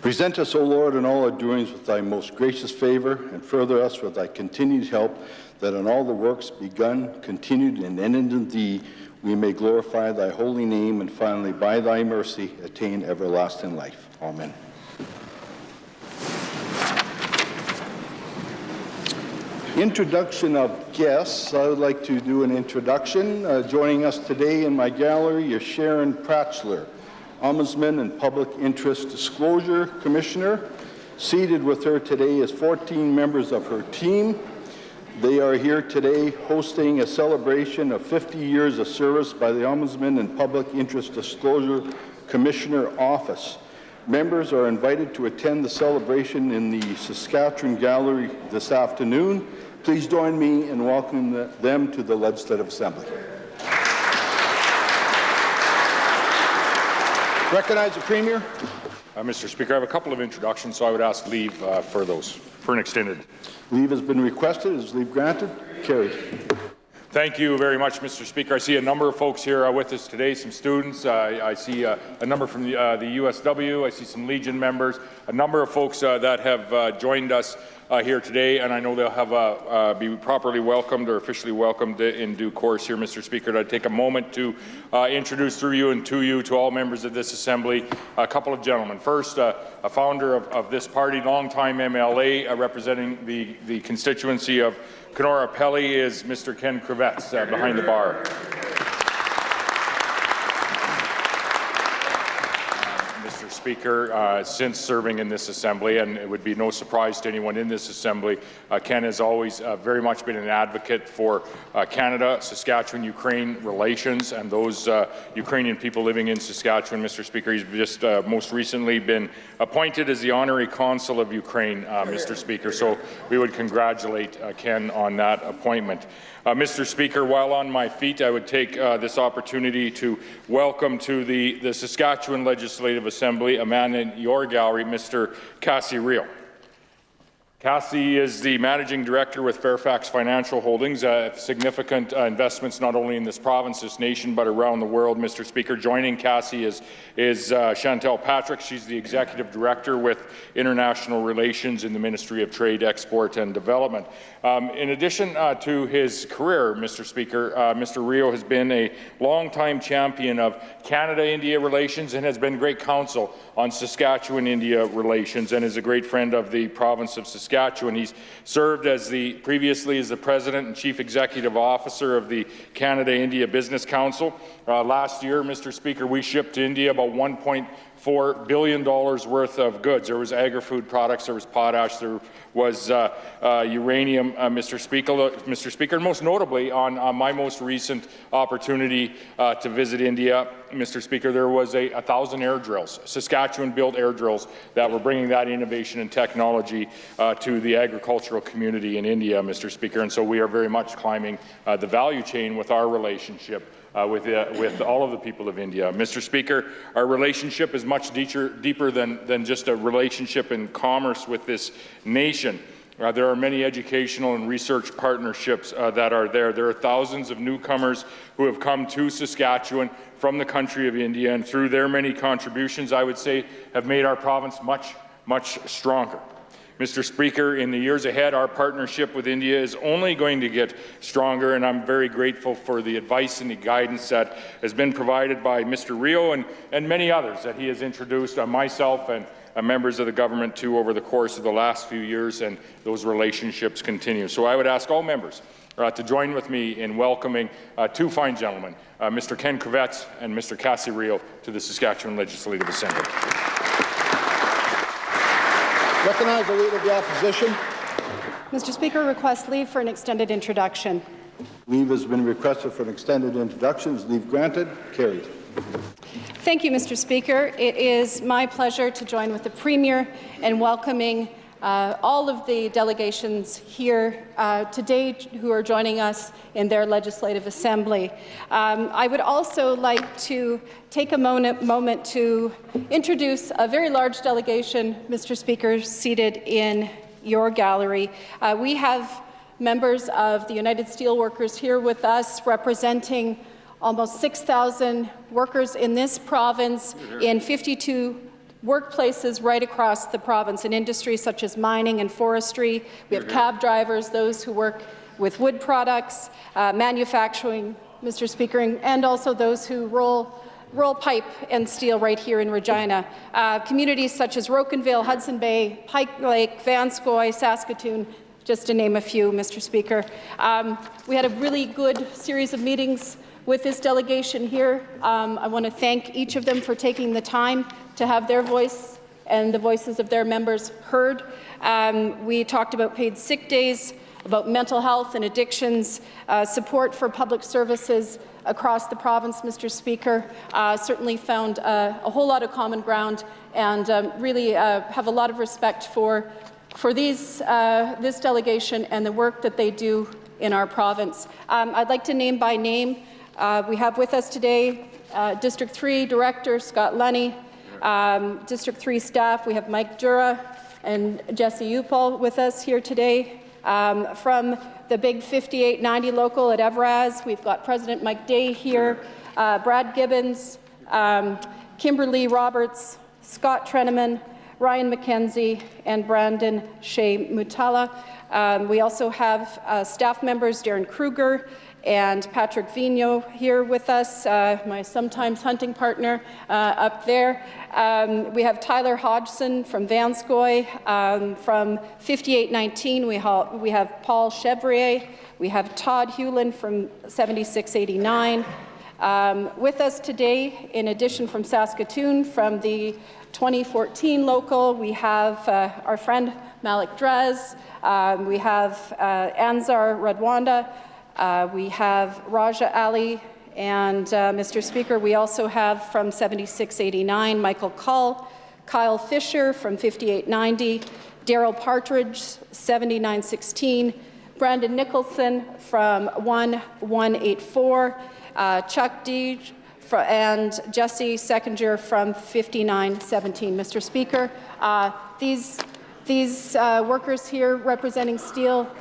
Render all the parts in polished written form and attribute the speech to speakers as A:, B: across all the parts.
A: Present us, O Lord, in all our doings with thy most gracious favor, and further us with thy continued help, that in all the works begun, continued, and ended in thee, we may glorify thy holy name, and finally, by thy mercy, attain everlasting life. Amen. Introduction of guests. I would like to do an introduction. Joining us today in my gallery is Sharon Pratchler, Ombudsman and Public Interest Disclosure Commissioner. Seated with her today is 14 members of her team. They are here today hosting a celebration of 50 years of service by the Ombudsman and Public Interest Disclosure Commissioner Office. Members are invited to attend the celebration in the Saskatchewan Gallery this afternoon. Please join me in welcoming them to the Legislative Assembly. Recognize the Premier.
B: Mr. Speaker, I have a couple of introductions, so I would ask leave for those, for an extended.
A: Leave has been requested. Is leave granted? Carried.
B: Thank you very much, Mr. Speaker. I see a number of folks here with us today, some students. I see a number from the USW. I see some Legion members, a number of folks that have joined us here today, and I know they'll have be properly welcomed or officially welcomed in due course here, Mr. Speaker. I'd take a moment to introduce through you and to all members of this Assembly a couple of gentlemen. First, a founder of this party, longtime MLA representing the constituency of Kenora-Pelly is Mr. Ken Kravets behind the bar. Mr. Speaker, since serving in this Assembly, and it would be no surprise to anyone in this Assembly, Ken has always very much been an advocate for Canada, Saskatchewan-Ukraine relations and those Ukrainian people living in Saskatchewan. Mr. Speaker, he's just most recently been appointed as the Honorary Consul of Ukraine, Mr. Speaker, so we would congratulate Ken on that appointment. Mr. Speaker, while on my feet, I would take this opportunity to welcome to the Saskatchewan Legislative Assembly a man in your gallery, Mr. Cassie Reel. Cassie is the Managing Director with Fairfax Financial Holdings, significant investments not only in this province, this nation, but around the world, Mr. Speaker. Joining Cassie is Chantel Patrick. She's the Executive Director with International Relations in the Ministry of Trade, Export and Development. In addition to his career, Mr. Speaker, Mr. Rio has been a long-time champion of Canada-India relations and has been great counsel on Saskatchewan-India relations and is a great friend of the province of Saskatchewan. He's served as previously as the President and Chief Executive Officer of the Canada-India Business Council. Last year, Mr. Speaker, we shipped to India about $1.4 billion worth of goods. There was agri-food products, there was potash, there was uranium, Mr. Speaker, and most notably on my most recent opportunity to visit India, Mr. Speaker, there was 1,000 air drills, Saskatchewan-built air drills that were bringing that innovation and technology to the agricultural community in India, Mr. Speaker, and so we are very much climbing the value chain with our relationship with all of the people of India. Mr. Speaker, our relationship is much deeper than just a relationship in commerce with this nation. There are many educational and research partnerships that are there. There are thousands of newcomers who have come to Saskatchewan from the country of India, and through their many contributions, I would say, have made our province much stronger. Mr. Speaker, in the years ahead, our partnership with India is only going to get stronger, and I'm very grateful for the advice and the guidance that has been provided by Mr. Rio and many others that he has introduced myself and members of the government to over the course of the last few years, and those relationships continue. So I would ask all members to join with me in welcoming two fine gentlemen, Mr. Ken Kravets and Mr. Cassie Rio, to the Saskatchewan Legislative Assembly.
A: Recognize the Leader of the Opposition.
C: Mr. Speaker, request leave for an extended introduction.
A: Leave has been requested for an extended introduction. Is leave granted? Carried.
C: Thank you, Mr. Speaker. It is my pleasure to join with the Premier in welcoming all of the delegations here today who are joining us in their Legislative Assembly. I would also like to take a moment to introduce a very large delegation, Mr. Speaker, seated in your gallery. We have members of the United Steelworkers here with us representing almost 6,000 workers in this province in 52 workplaces right across the province in industries such as mining and forestry. We have cab drivers, those who work with wood products, manufacturing, Mr. Speaker, and also those who roll pipe and steel right here in Regina. Communities such as Rocanville, Hudson Bay, Pike Lake, Vanscoy, Saskatoon, just to name a few, Mr. Speaker. We had a really good series of meetings with this delegation here. I want to thank each of them for taking the time to have their voice and the voices of their members heard. We talked about paid sick days, about mental health and addictions, support for public services across the province, Mr. Speaker. Certainly found a whole lot of common ground, and really have a lot of respect for this delegation and the work that they do in our province. I'd like to name by name. We have with us today District 3 Director Scott Lunny, District 3 staff. We have Mike Jura and Jesse Upal with us here today. From the big 5890 local at Evraz, we've got President Mike Day here, Brad Gibbons, Kimberly Roberts, Scott Treneman, Ryan McKenzie, and Brandon Shea Mutala. We also have staff members Darren Kruger and Patrick Vigneault here with us, my sometimes hunting partner up there. We have Tyler Hodgson from Vanscoy. From 5819, we have Paul Chevrier. We have Todd Hewlin from 7689. With us today, in addition from Saskatoon, from the 2014 local, we have our friend Malik Draz. We have Anzar Radwanda. We have Raja Ali, and Mr. Speaker, we also have from 7689 Michael Cull, Kyle Fisher from 5890, Daryl Partridge 7916, Brandon Nicholson from 1184, Chuck Deege and Jesse Seconder from 5917. Mr. Speaker, these workers here representing steel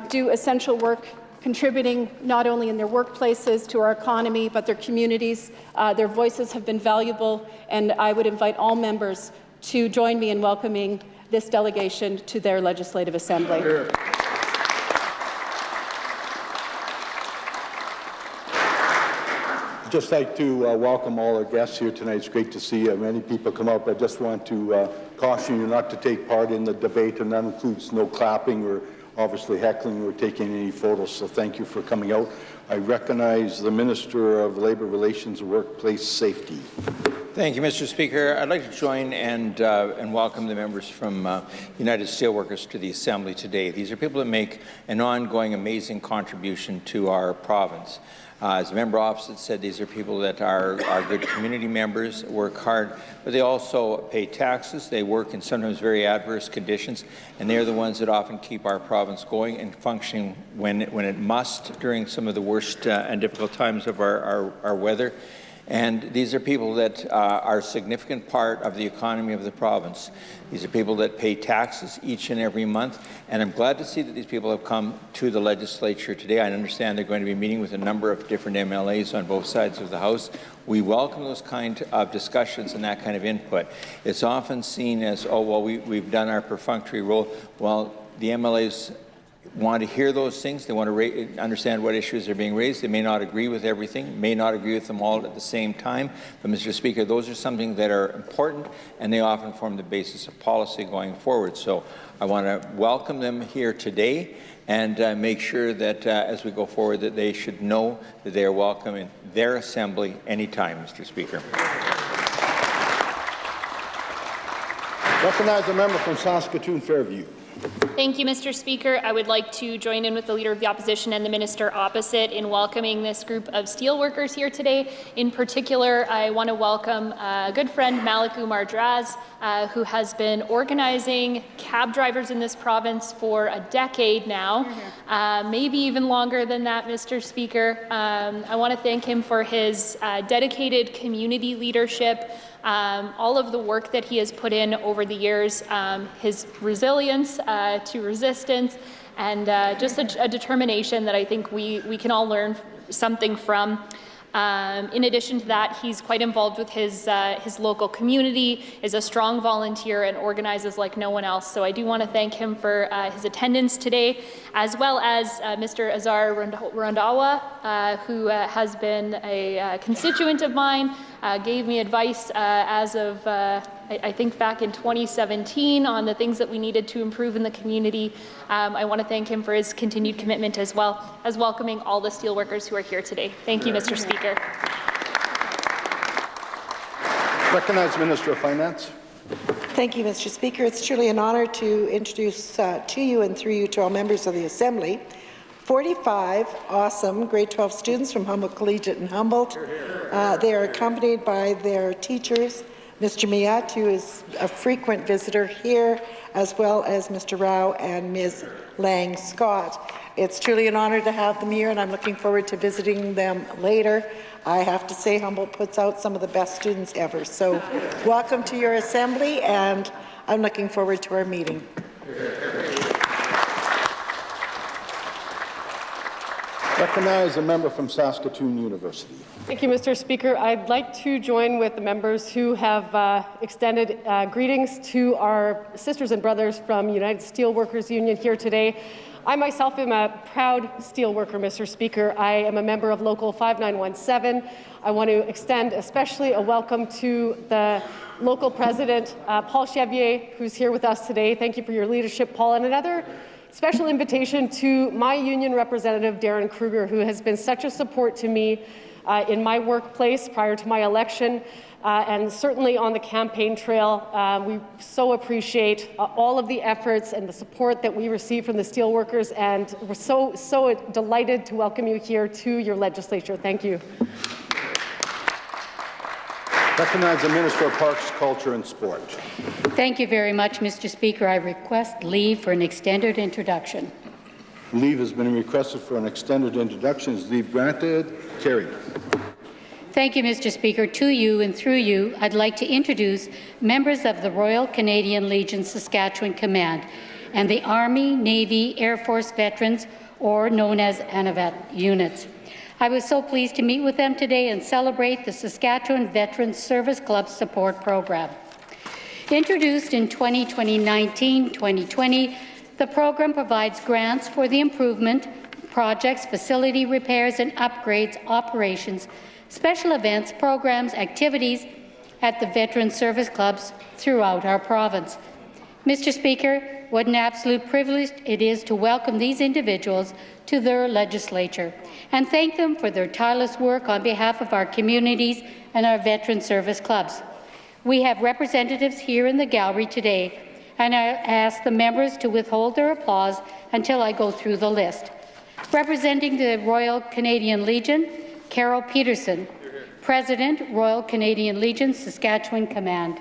C: do essential work, contributing not only in their workplaces to our economy, but their communities. Their voices have been valuable, and I would invite all members to join me in welcoming this delegation to their Legislative Assembly.
A: Sure. I'd just like to welcome all our guests here tonight. It's great to see many people come out. I just want to caution you not to take part in the debate, and that includes no clapping or obviously heckling or taking any photos, so thank you for coming out. I recognize the Minister of Labour Relations and Workplace Safety.
D: Thank you, Mr. Speaker. I'd like to join and welcome the members from United Steelworkers to the Assembly today. These are people that make an ongoing amazing contribution to our province. As the member opposite said, these are people that are good community members, work hard, but they also pay taxes. They work in sometimes very adverse conditions, and they're the ones that often keep our province going and functioning when it must during some of the worst and difficult times of our weather. And these are people that are a significant part of the economy of the province. These are people that pay taxes each and every month, and I'm glad to see that these people have come to the legislature today. I understand they're going to be meeting with a number of different MLAs on both sides of the House. We welcome those kind of discussions and that kind of input. It's often seen as, oh, well, we've done our perfunctory role. Well, the MLAs want to hear those things. They want to understand what issues are being raised. They may not agree with everything, may not agree with them all at the same time. But, Mr. Speaker, those are something that are important, and they often form the basis of policy going forward. So I want to welcome them here today and make sure that as we go forward that they should know that they are welcome in their assembly anytime, Mr. Speaker.
A: Recognize the member from Saskatoon Fairview.
E: Thank you, Mr. Speaker. I would like to join in with the Leader of the Opposition and the Minister opposite in welcoming this group of steelworkers here today. In particular, I want to welcome a good friend, Malik Draz, who has been organizing cab drivers in this province for a decade now, maybe even longer than that, Mr. Speaker. I want to thank him for his dedicated community leadership, all of the work that he has put in over the years, his resilience to resistance, and just a determination that I think we can all learn something from. In addition to that, he's quite involved with his local community, is a strong volunteer, and organizes like no one else. So I do want to thank him for his attendance today, as well as Mr. Azar Rondawa, who has been a constituent of mine, gave me advice as of I think back in 2017 on the things that we needed to improve in the community. I want to thank him for his continued commitment, as well as welcoming all the steelworkers who are here today. Thank you, Mr. Speaker.
A: Recognize Minister of Finance.
F: Thank you, Mr. Speaker. It's truly an honour to introduce to you and through you to all members of the Assembly 45 awesome grade 12 students from Humboldt Collegiate in Humboldt. They are accompanied by their teachers, Mr. Miat, who is a frequent visitor here, as well as Mr. Rao and Ms. Lang Scott. It's truly an honour to have them here, and I'm looking forward to visiting them later. I have to say, Humboldt puts out some of the best students ever. So welcome to your Assembly, and I'm looking forward to our meeting.
A: Recognize a member from Saskatoon University.
G: Thank you, Mr. Speaker. I'd like to join with the members who have extended greetings to our sisters and brothers from United Steelworkers Union here today. I myself am a proud steelworker, Mr. Speaker. I am a member of Local 5917. I want to extend especially a welcome to the local president, Paul Chevier, who's here with us today. Thank you for your leadership, Paul, and another special invitation to my union representative, Darren Kruger, who has been such a support to me in my workplace prior to my election, and certainly on the campaign trail. We so appreciate all of the efforts and the support that we receive from the steelworkers, and we're so delighted to welcome you here to your legislature. Thank you.
A: Recognize the Minister of Parks, Culture and Sport.
H: Thank you very much, Mr. Speaker. I request leave for an extended introduction.
A: Leave has been requested for an extended introduction. Is leave granted? Carried.
H: Thank you, Mr. Speaker. To you and through you, I'd like to introduce members of the Royal Canadian Legion Saskatchewan Command and the Army, Navy, Air Force veterans, or known as ANAVET units. I was so pleased to meet with them today and celebrate the Saskatchewan Veterans Service Club Support Program. Introduced in 2019-2020, the program provides grants for the improvement, projects, facility repairs and upgrades, operations, special events, programs, activities at the Veteran Service Clubs throughout our province. Mr. Speaker, what an absolute privilege it is to welcome these individuals to their legislature and thank them for their tireless work on behalf of our communities and our Veteran Service Clubs. We have representatives here in the gallery today, and I ask the members to withhold their applause until I go through the list. Representing the Royal Canadian Legion, Carol Peterson, President, Royal Canadian Legion, Saskatchewan Command,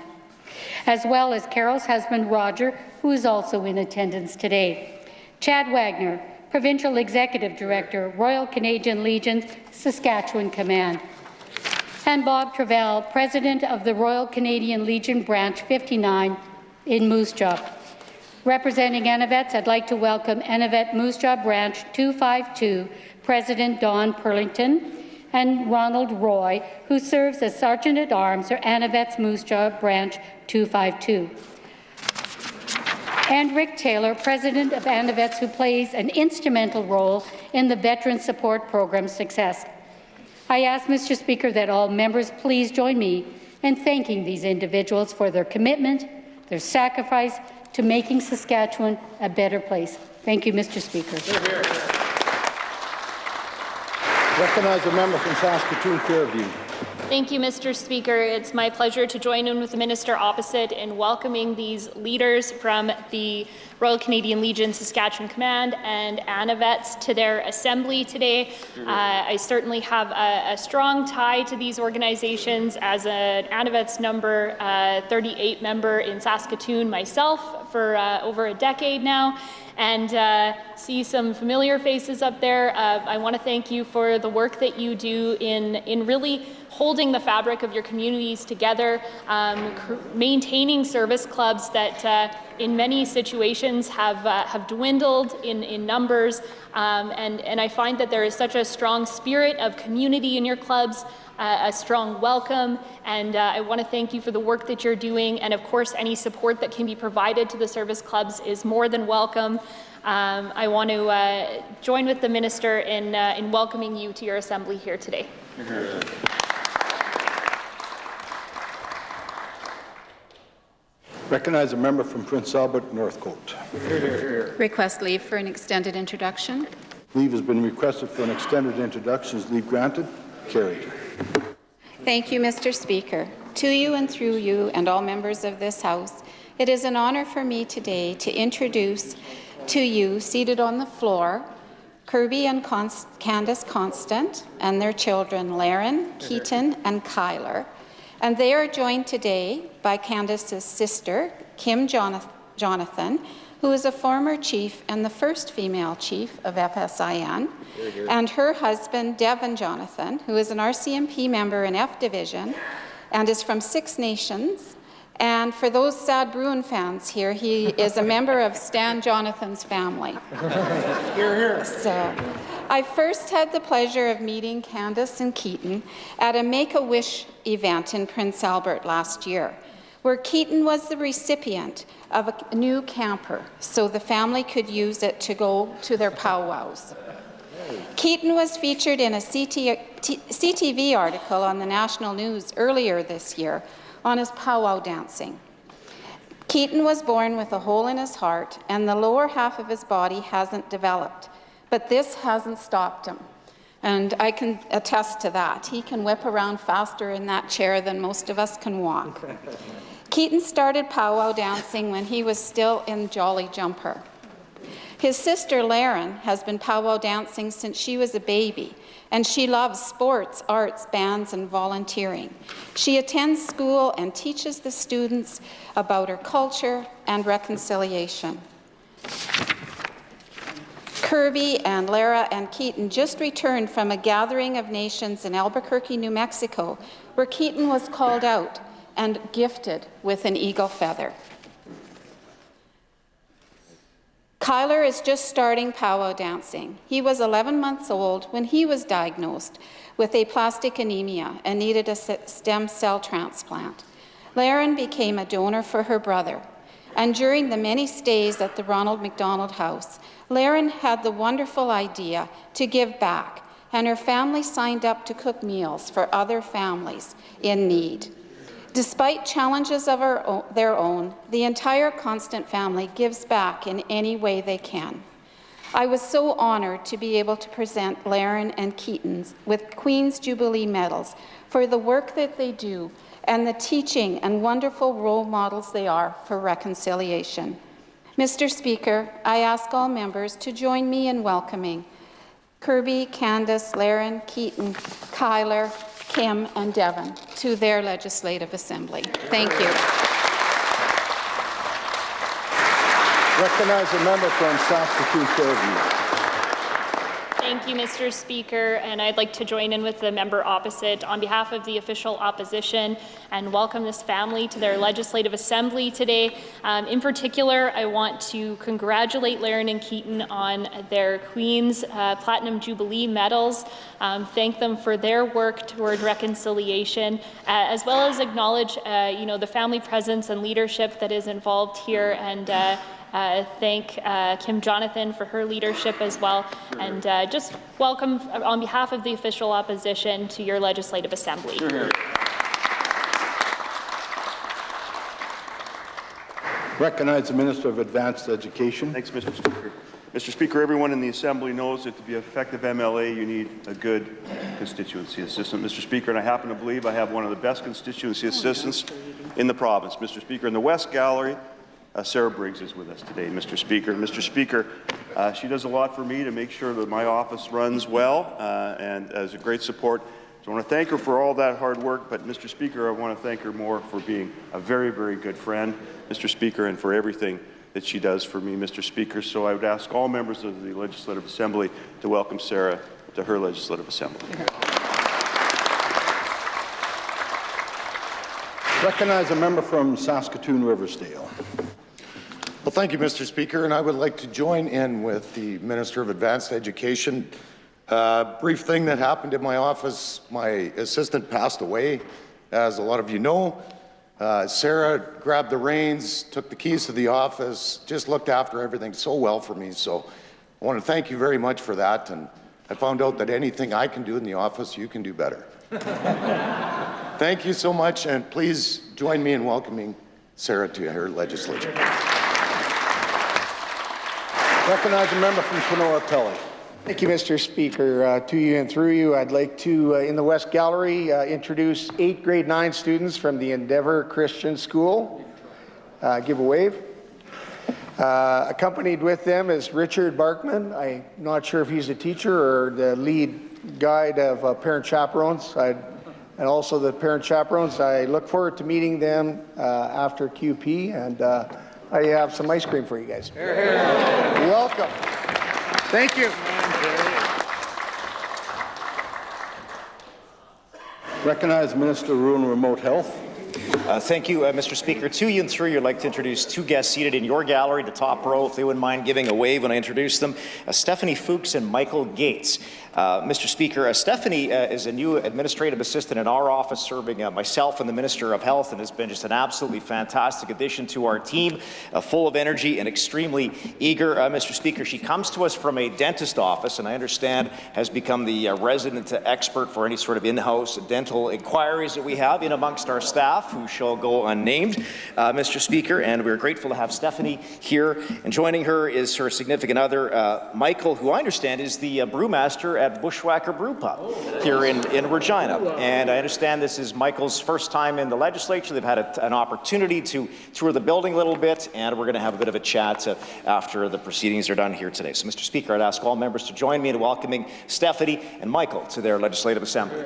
H: as well as Carol's husband, Roger, who is also in attendance today. Chad Wagner, Provincial Executive Director, Royal Canadian Legion, Saskatchewan Command, and Bob Travell, President of the Royal Canadian Legion Branch 59 in Moose Jaw. Representing ANAVETS, I'd like to welcome ANAVET Moose Jaw Branch 252, President Don Perlington, and Ronald Roy, who serves as Sergeant-at-Arms for ANAVETS Moose Jaw Branch 252. And Rick Taylor, President of ANAVETS, who plays an instrumental role in the Veteran Support Program's success. I ask, Mr. Speaker, that all members please join me in thanking these individuals for their commitment, their sacrifice to making Saskatchewan a better place. Thank you, Mr. Speaker.
A: Recognize a member from Saskatoon Fairview.
E: Thank you, Mr. Speaker. It's my pleasure to join in with the minister opposite in welcoming these leaders from the Royal Canadian Legion Saskatchewan Command and ANAVETS to their assembly today. I certainly have a strong tie to these organizations as an ANAVETS number 38 member in Saskatoon myself for over a decade now. and see some familiar faces up there. I want to thank you for the work that you do in really holding the fabric of your communities together, maintaining service clubs that in many situations have dwindled in numbers, and I find that there is such a strong spirit of community in your clubs, a strong welcome, and I want to thank you for the work that you're doing, and of course any support that can be provided to the service clubs is more than welcome. I want to join with the Minister in welcoming you to your Assembly here today.
A: Recognize a member from Prince Albert, Northcote.
C: Request leave for an extended introduction.
A: Leave has been requested for an extended introduction. Is leave granted? Carried.
C: Thank you, Mr. Speaker. To you and through you and all members of this House, it is an honour for me today to introduce to you, seated on the floor, Kirby and Candace Constant and their children, Laren, Keaton and Kyler. And they are joined today by Candace's sister, Kim Jonathan, who is a former chief and the first female chief of FSIN, and her husband, Devin Jonathan, who is an RCMP member in F Division and is from Six Nations. And for those sad Bruin fans here, he is a member of Stan Jonathan's family. So, I first had the pleasure of meeting Candace and Keaton at a Make-A-Wish event in Prince Albert last year, where Keaton was the recipient of a new camper, so the family could use it to go to their powwows. Keaton was featured in a CTV article on the national news earlier this year on his powwow dancing. Keaton was born with a hole in his heart, and the lower half of his body hasn't developed, but this hasn't stopped him. And I can attest to that. He can whip around faster in that chair than most of us can walk. Keaton started powwow dancing when he was still in Jolly Jumper. His sister Laren has been powwow dancing since she was a baby, and she loves sports, arts, bands, and volunteering. She attends school and teaches the students about her culture and reconciliation. Kirby and Lara and Keaton just returned from a gathering of nations in Albuquerque, New Mexico, where Keaton was called out and gifted with an eagle feather. Kyler is just starting powwow dancing. He was 11 months old when he was diagnosed with aplastic anemia and needed a stem cell transplant. Laren became a donor for her brother, and during the many stays at the Ronald McDonald House, Laren had the wonderful idea to give back, and her family signed up to cook meals for other families in need. Despite challenges of their own, the entire Constant family gives back in any way they can. I was so honoured to be able to present Laren and Keaton's with Queen's Jubilee medals for the work that they do and the teaching and wonderful role models they are for reconciliation. Mr. Speaker, I ask all members to join me in welcoming Kirby, Candace, Laren, Keaton, Kyler, Kim, and Devin to their Legislative Assembly. Thank you.
A: Recognize a member from Saskatoon Fairview.
E: Thank you, Mr. Speaker, and I'd like to join in with the member opposite on behalf of the official opposition and welcome this family to their Legislative Assembly today. In particular, I want to congratulate Laren and Keaton on their Queen's Platinum Jubilee medals, thank them for their work toward reconciliation, as well as acknowledge the family presence and leadership that is involved here, and thank Kim Jonathan for her leadership as well, and just welcome on behalf of the official opposition to your Legislative Assembly.
A: Recognize the Minister of Advanced Education.
I: Thanks, Mr. Speaker. Mr. Speaker, everyone in the Assembly knows that to be an effective MLA, you need a good constituency assistant, Mr. Speaker, and I happen to believe I have one of the best constituency assistants in the province. Mr. Speaker, in the West Gallery, Sarah Briggs is with us today, Mr. Speaker. Mr. Speaker, she does a lot for me to make sure that my office runs well and as a great support. So I want to thank her for all that hard work, but Mr. Speaker, I want to thank her more for being a very, very good friend, Mr. Speaker, and for everything that she does for me, Mr. Speaker. So I would ask all members of the Legislative Assembly to welcome Sarah to her Legislative Assembly.
A: Recognize a member from Saskatoon Riversdale.
J: Well, thank you, Mr. Speaker, and I would like to join in with the Minister of Advanced Education. Brief thing that happened in my office, my assistant passed away, as a lot of you know. Sarah grabbed the reins, took the keys to the office, just looked after everything so well for me, so I want to thank you very much for that, and I found out that anything I can do in the office, you can do better. Thank you so much, and please join me in welcoming Sarah to her legislature.
A: Recognize a member from Kenora Pelly.
K: Thank you, Mr. Speaker. To you and through you, I'd like to, in the West Gallery, introduce 8 grade 9 students from the Endeavour Christian School. Give a wave. Accompanied with them is Richard Barkman. I'm not sure if he's a teacher or the lead guide of parent chaperones. And also the parent chaperones. I look forward to meeting them after QP, and I have some ice cream for you guys. Welcome. Thank you.
A: Recognize Minister of Rural and Remote Health.
L: Thank you, Mr. Speaker. To you and through you, I'd like to introduce 2 guests seated in your gallery, the top row, if they wouldn't mind giving a wave when I introduce them, Stephanie Fuchs and Michael Gates. Mr. Speaker, Stephanie is a new administrative assistant in our office, serving myself and the Minister of Health, and has been just an absolutely fantastic addition to our team, full of energy and extremely eager. Mr. Speaker, she comes to us from a dentist office, and I understand has become the resident expert for any sort of in-house dental inquiries that we have in amongst our staff, who shall go unnamed, Mr. Speaker, and we're grateful to have Stephanie here. And joining her is her significant other, Michael, who I understand is the brewmaster at Bushwhacker Brew Pub here in Regina. And I understand this is Michael's first time in the legislature. They've had an opportunity to tour the building a little bit, and we're going to have a bit of a chat after the proceedings are done here today. So, Mr. Speaker, I'd ask all members to join me in welcoming Stephanie and Michael to their Legislative Assembly.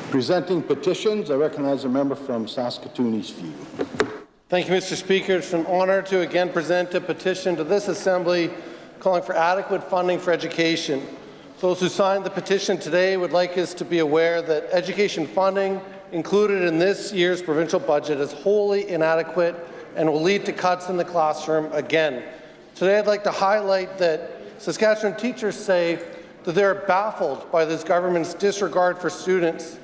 A: Presenting petitions, I recognize a member from Saskatoon Eastview.
M: Thank you, Mr. Speaker. It's an honour to again present a petition to this Assembly calling for adequate funding for education. Those who signed the petition today would like us to be aware that education funding included in this year's provincial budget is wholly inadequate and will lead to cuts in the classroom again. Today, I'd like to highlight that Saskatchewan teachers say that they're baffled by this government's disregard for students.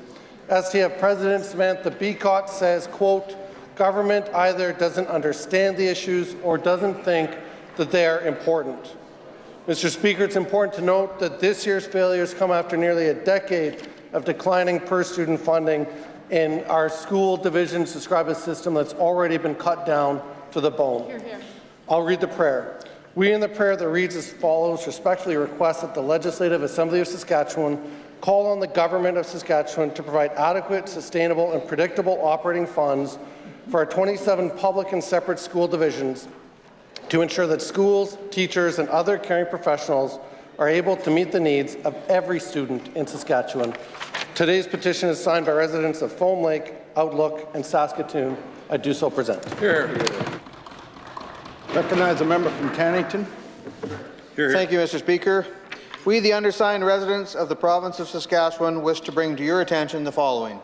M: STF President Samantha Beacott says, quote, "Government either doesn't understand the issues or doesn't think that they are important." Mr. Speaker, it's important to note that this year's failures come after nearly a decade of declining per-student funding in our school divisions describe a system that's already been cut down to the bone. Hear, hear. I'll read the prayer. We in the prayer that reads as follows respectfully request that the Legislative Assembly of Saskatchewan call on the Government of Saskatchewan to provide adequate, sustainable and predictable operating funds for our 27 public and separate school divisions to ensure that schools, teachers and other caring professionals are able to meet the needs of every student in Saskatchewan. Today's petition is signed by residents of Foam Lake, Outlook and Saskatoon. I do so present.
A: Here. Recognize a member from Cannington.
N: Here. Thank you, Mr. Speaker. We, the undersigned residents of the province of Saskatchewan, wish to bring to your attention the following.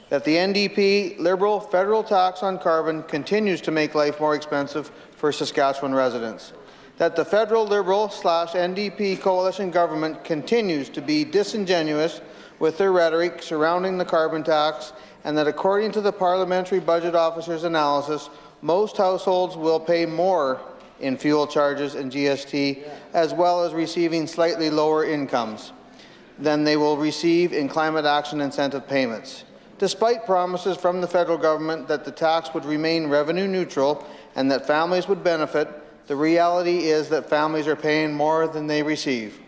N: That the NDP Liberal federal tax on carbon continues to make life more expensive for Saskatchewan residents. That the federal Liberal/NDP coalition government continues to be disingenuous with their rhetoric surrounding the carbon tax, and that according to the Parliamentary Budget Officer's analysis, most households will pay more in fuel charges and GST, as well as receiving slightly lower incomes than they will receive in climate action incentive payments. Despite promises from the federal government that the tax would remain revenue neutral and that families would benefit, the reality is that families are paying more than they receive.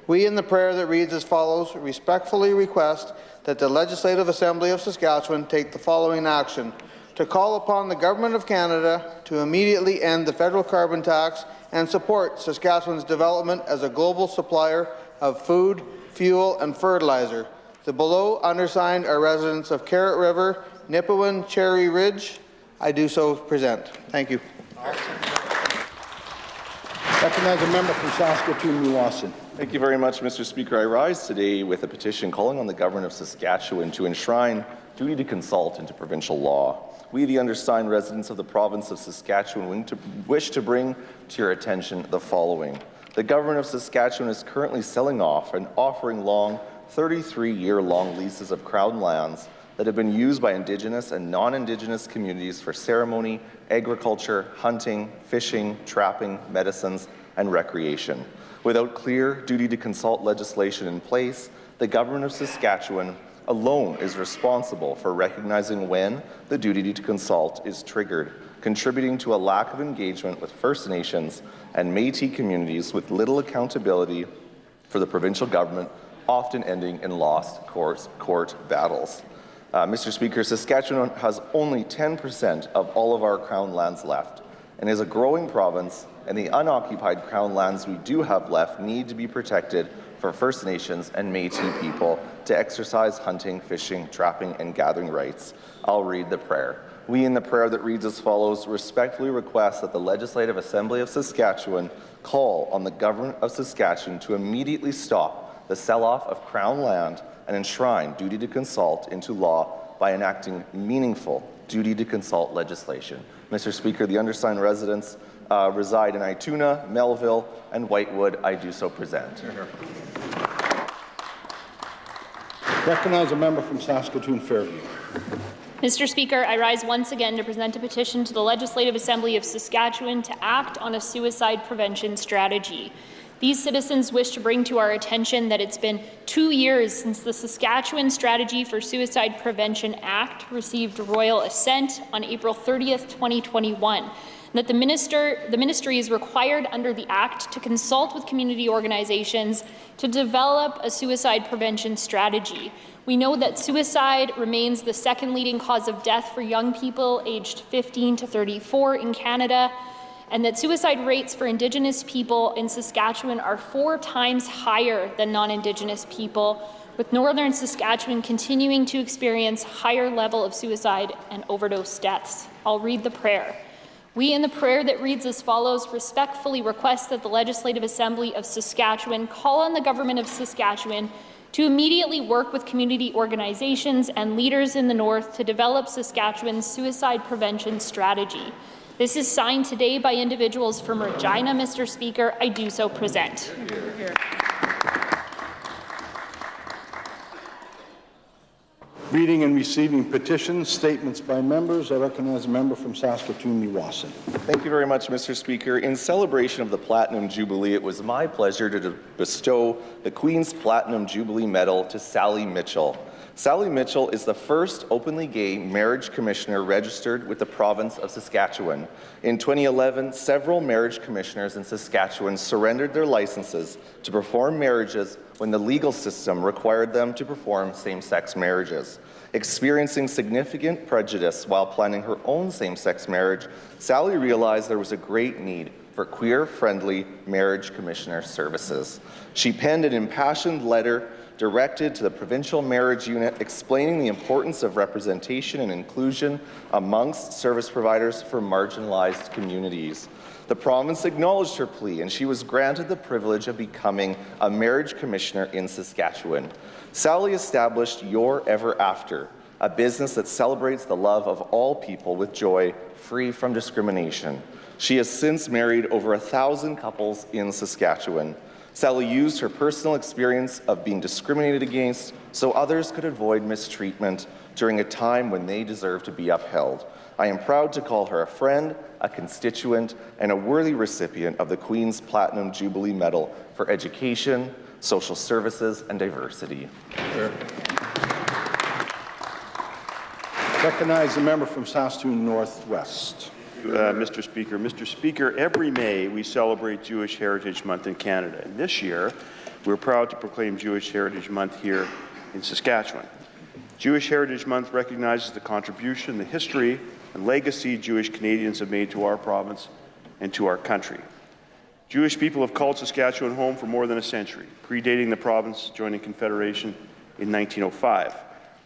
N: We, in the prayer that reads as follows, respectfully request that the Legislative Assembly of Saskatchewan take the following action: to call upon the Government of Canada to immediately end the federal carbon tax and support Saskatchewan's development as a global supplier of food, fuel and fertilizer. The below undersigned are residents of Carrot River, Nipawin, Cherry Ridge, I do so present. Thank you.
A: Recognize a member from Saskatoon-Mewasin.
O: Thank you very much, Mr. Speaker. I rise today with a petition calling on the government of Saskatchewan to enshrine duty to consult into provincial law. We, the undersigned residents of the province of Saskatchewan, wish to bring to your attention the following. The government of Saskatchewan is currently selling off and offering long, 33-year-long leases of Crown lands that have been used by Indigenous and non-Indigenous communities for ceremony, agriculture, hunting, fishing, trapping, medicines, and recreation. Without clear duty to consult legislation in place, the government of Saskatchewan alone is responsible for recognizing when the duty to consult is triggered, contributing to a lack of engagement with First Nations and Métis communities with little accountability for the provincial government, often ending in lost court battles. Mr. Speaker, Saskatchewan has only 10% of all of our Crown lands left and is a growing province, and the unoccupied Crown lands we do have left need to be protected for First Nations and Métis people to exercise hunting, fishing, trapping, and gathering rights. I'll read the prayer. We, in the prayer that reads as follows, respectfully request that the Legislative Assembly of Saskatchewan call on the Government of Saskatchewan to immediately stop the sell-off of Crown land and enshrine duty to consult into law by enacting meaningful duty to consult legislation. Mr. Speaker, the undersigned residents reside in Ituna, Melville, and Whitewood. I do so present.
A: Recognize a member from Saskatoon-Fairview.
E: Mr. Speaker, I rise once again to present a petition to the Legislative Assembly of Saskatchewan to act on a suicide prevention strategy. These citizens wish to bring to our attention that it's been 2 years since the Saskatchewan Strategy for Suicide Prevention Act received royal assent on April 30th, 2021, and that the ministry is required under the Act to consult with community organizations to develop a suicide prevention strategy. We know that suicide remains the second leading cause of death for young people aged 15 to 34 in Canada, and that suicide rates for Indigenous people in Saskatchewan are 4 times higher than non-Indigenous people, with Northern Saskatchewan continuing to experience higher level of suicide and overdose deaths. I'll read the prayer. We, in the prayer that reads as follows, respectfully request that the Legislative Assembly of Saskatchewan call on the Government of Saskatchewan to immediately work with community organizations and leaders in the North to develop Saskatchewan's suicide prevention strategy. This is signed today by individuals from Regina, Mr. Speaker. I do so present.
A: Reading and receiving petitions, statements by members. I recognize a member from Saskatoon-Mewasin.
O: Thank you very much, Mr. Speaker. In celebration of the Platinum Jubilee, it was my pleasure to bestow the Queen's Platinum Jubilee Medal to Sally Mitchell. Sally Mitchell is the first openly gay marriage commissioner registered with the province of Saskatchewan. In 2011, several marriage commissioners in Saskatchewan surrendered their licenses to perform marriages when the legal system required them to perform same-sex marriages. Experiencing significant prejudice while planning her own same-sex marriage, Sally realized there was a great need for queer-friendly marriage commissioner services. She penned an impassioned letter directed to the Provincial Marriage Unit explaining the importance of representation and inclusion amongst service providers for marginalized communities. The province acknowledged her plea, and she was granted the privilege of becoming a marriage commissioner in Saskatchewan. Sally established Your Ever After, a business that celebrates the love of all people with joy, free from discrimination. She has since married over 1,000 couples in Saskatchewan. Sally used her personal experience of being discriminated against so others could avoid mistreatment during a time when they deserve to be upheld. I am proud to call her a friend, a constituent, and a worthy recipient of the Queen's Platinum Jubilee Medal for Education, Social Services, and Diversity.
A: Sure. Recognize the member from Saskatoon Northwest.
I: Mr. Speaker. Mr. Speaker, every May we celebrate Jewish Heritage Month in Canada. And this year, we're proud to proclaim Jewish Heritage Month here in Saskatchewan. Jewish Heritage Month recognizes the contribution, the history, and legacy Jewish Canadians have made to our province and to our country. Jewish people have called Saskatchewan home for more than a century, predating the province joining Confederation in 1905.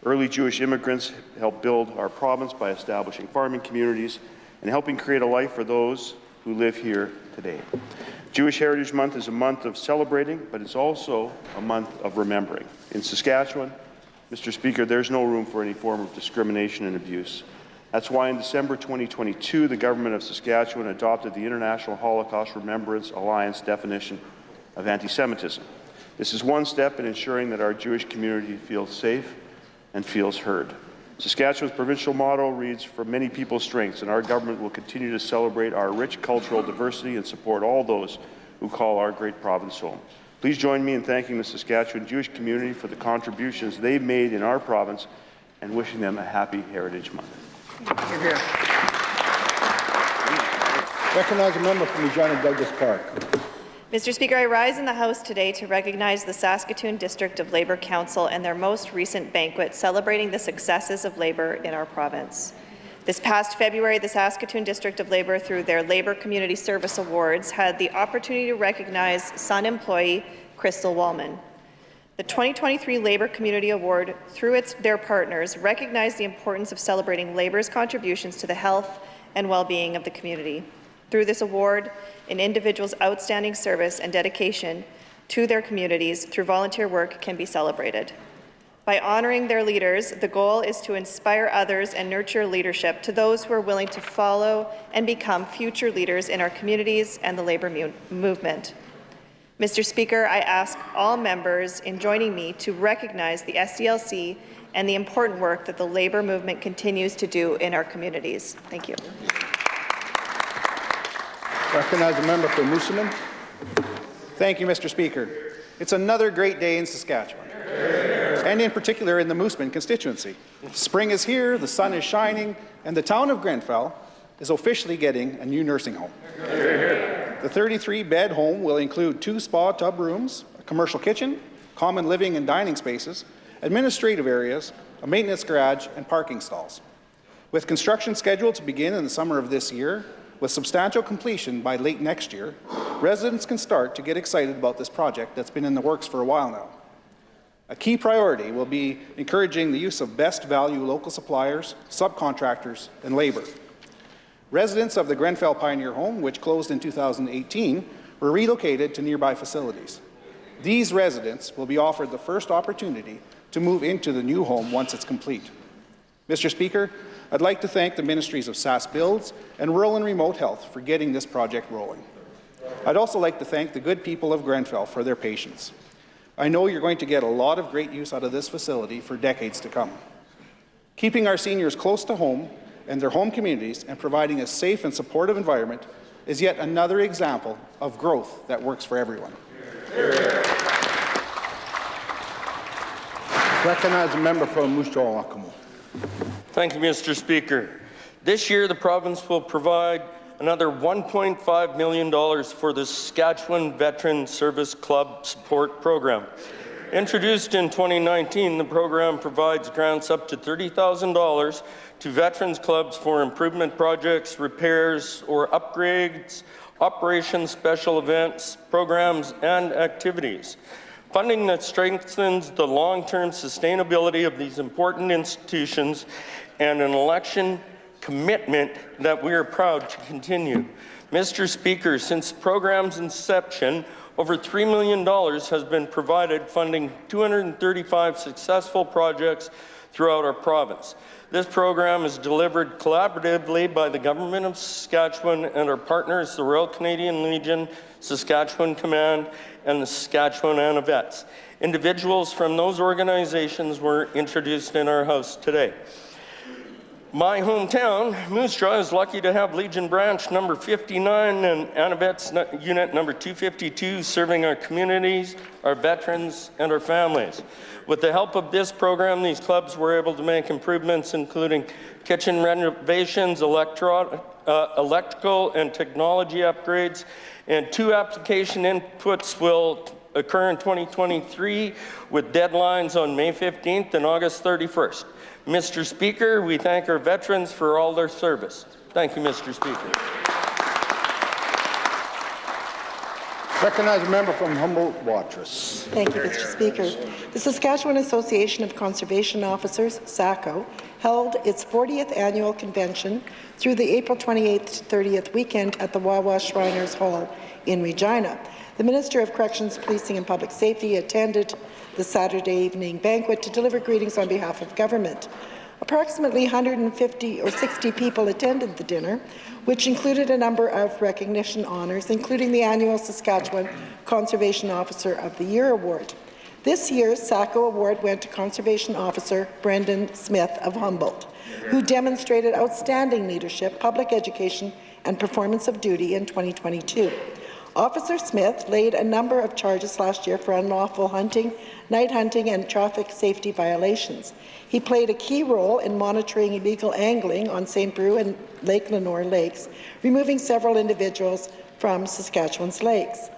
I: Early Jewish immigrants helped build our province by establishing farming communities and helping create a life for those who live here today. Jewish Heritage Month is a month of celebrating, but it's also a month of remembering. In Saskatchewan, Mr. Speaker, there's no room for any form of discrimination and abuse. That's why in December 2022, the Government of Saskatchewan adopted the International Holocaust Remembrance Alliance definition of anti-Semitism. This is one step in ensuring that our Jewish community feels safe and feels heard. Saskatchewan's provincial motto reads, "From many people's strengths," and our government will continue to celebrate our rich cultural diversity and support all those who call our great province home. Please join me in thanking the Saskatchewan Jewish community for the contributions they've made in our province and wishing them a happy Heritage Month.
A: Hear, hear. Recognize a member from Regina Douglas Park.
P: Mr. Speaker, I rise in the House today to recognize the Saskatoon District of Labour Council and their most recent banquet celebrating the successes of labour in our province. This past February, the Saskatoon District of Labour, through their Labour Community Service Awards, had the opportunity to recognize Sun employee Crystal Wallman. The 2023 Labour Community Award, through their partners, recognized the importance of celebrating labour's contributions to the health and well-being of the community. Through this award, an individual's outstanding service and dedication to their communities through volunteer work can be celebrated. By honouring their leaders, the goal is to inspire others and nurture leadership to those who are willing to follow and become future leaders in our communities and the labour movement. Mr. Speaker, I ask all members in joining me to recognize the SDLC and the important work that the labour movement continues to do in our communities. Thank you.
N: Recognize the member for Moosomin. Thank you, Mr. Speaker. It's another great day in Saskatchewan, and in particular in the Moosomin constituency. Spring is here, the sun is shining, and the town of Grenfell is officially getting a new nursing home. The 33-bed home will include 2 spa tub rooms, a commercial kitchen, common living and dining spaces, administrative areas, a maintenance garage, and parking stalls. With construction scheduled to begin in the summer of this year, with substantial completion by late next year, residents can start to get excited about this project that's been in the works for a while now. A key priority will be encouraging the use of best value local suppliers, subcontractors, and labour. Residents of the Grenfell Pioneer Home, which closed in 2018, were relocated to nearby facilities. These residents will be offered the first opportunity to move into the new home once it's complete. Mr. Speaker, I'd like to thank the Ministries of Sask Builds and Rural and Remote Health for getting this project rolling. I'd also like to thank the good people of Grenfell for their patience. I know you're going to get a lot of great use out of this facility for decades to come. Keeping our seniors close to home and their home communities and providing a safe and supportive environment is yet another example of growth that works for everyone.
A: Recognize a member from Moose Jaw Wakamu.
Q: Thank you, Mr. Speaker. This year, the province will provide another $1.5 million for the Saskatchewan Veteran Service Club Support Program. Introduced in 2019, the program provides grants up to $30,000 to veterans clubs for improvement projects, repairs or upgrades, operations, special events, programs, and activities. Funding that strengthens the long-term sustainability of these important institutions and an election commitment that we are proud to continue. Mr. Speaker, since the program's inception, over $3 million has been provided funding 235 successful projects throughout our province. This program is delivered collaboratively by the Government of Saskatchewan and our partners, the Royal Canadian Legion, Saskatchewan Command, and the Saskatchewan Anna-Vets. Individuals from those organizations were introduced in our House today. My hometown, Moose Jaw, is lucky to have Legion Branch number 59 and Anna-Vets Unit number 252 serving our communities, our veterans, and our families. With the help of this program, these clubs were able to make improvements including kitchen renovations, electrical and technology upgrades, and 2 application inputs will occur in 2023 with deadlines on May 15th and August 31st. Mr. Speaker, we thank our veterans for all their service. Thank you, Mr. Speaker.
K: Recognize a member from Humboldt-Watrous.
F: Thank you, Mr. Speaker. The Saskatchewan Association of Conservation Officers, SACO, held its 40th annual convention through the April 28th to 30th weekend at the Wawa Shriners Hall in Regina. The Minister of Corrections, Policing and Public Safety attended the Saturday evening banquet to deliver greetings on behalf of government. Approximately 150 or 60 people attended the dinner, which included a number of recognition honours, including the annual Saskatchewan Conservation Officer of the Year Award. This year's SACO Award went to Conservation Officer Brendan Smith of Humboldt, who demonstrated outstanding leadership, public education, and performance of duty in 2022. Officer Smith laid a number of charges last year for unlawful hunting, night hunting, and traffic safety violations. He played a key role in monitoring illegal angling on St. Brew and Lake Lenore lakes, removing several individuals from Saskatchewan's lakes.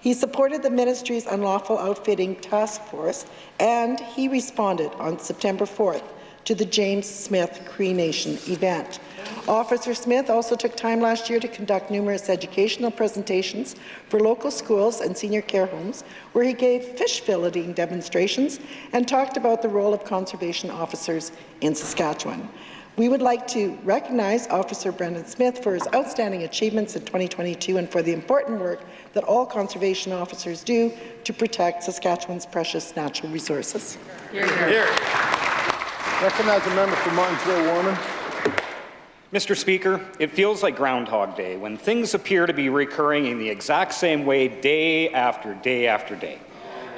F: He supported the ministry's unlawful outfitting task force, and he responded on September 4th to the James Smith Cree Nation event. Officer Smith also took time last year to conduct numerous educational presentations for local schools and senior care homes, where he gave fish filleting demonstrations and talked about the role of conservation officers in Saskatchewan. We would like to recognize Officer Brendan Smith for his outstanding achievements in 2022 and for the important work that all conservation officers do to protect Saskatchewan's precious natural resources.
R: Hear, hear.
K: Recognize a member from Martinsville-Warman.
R: Mr. Speaker, it feels like Groundhog Day when things appear to be recurring in the exact same way day after day after day.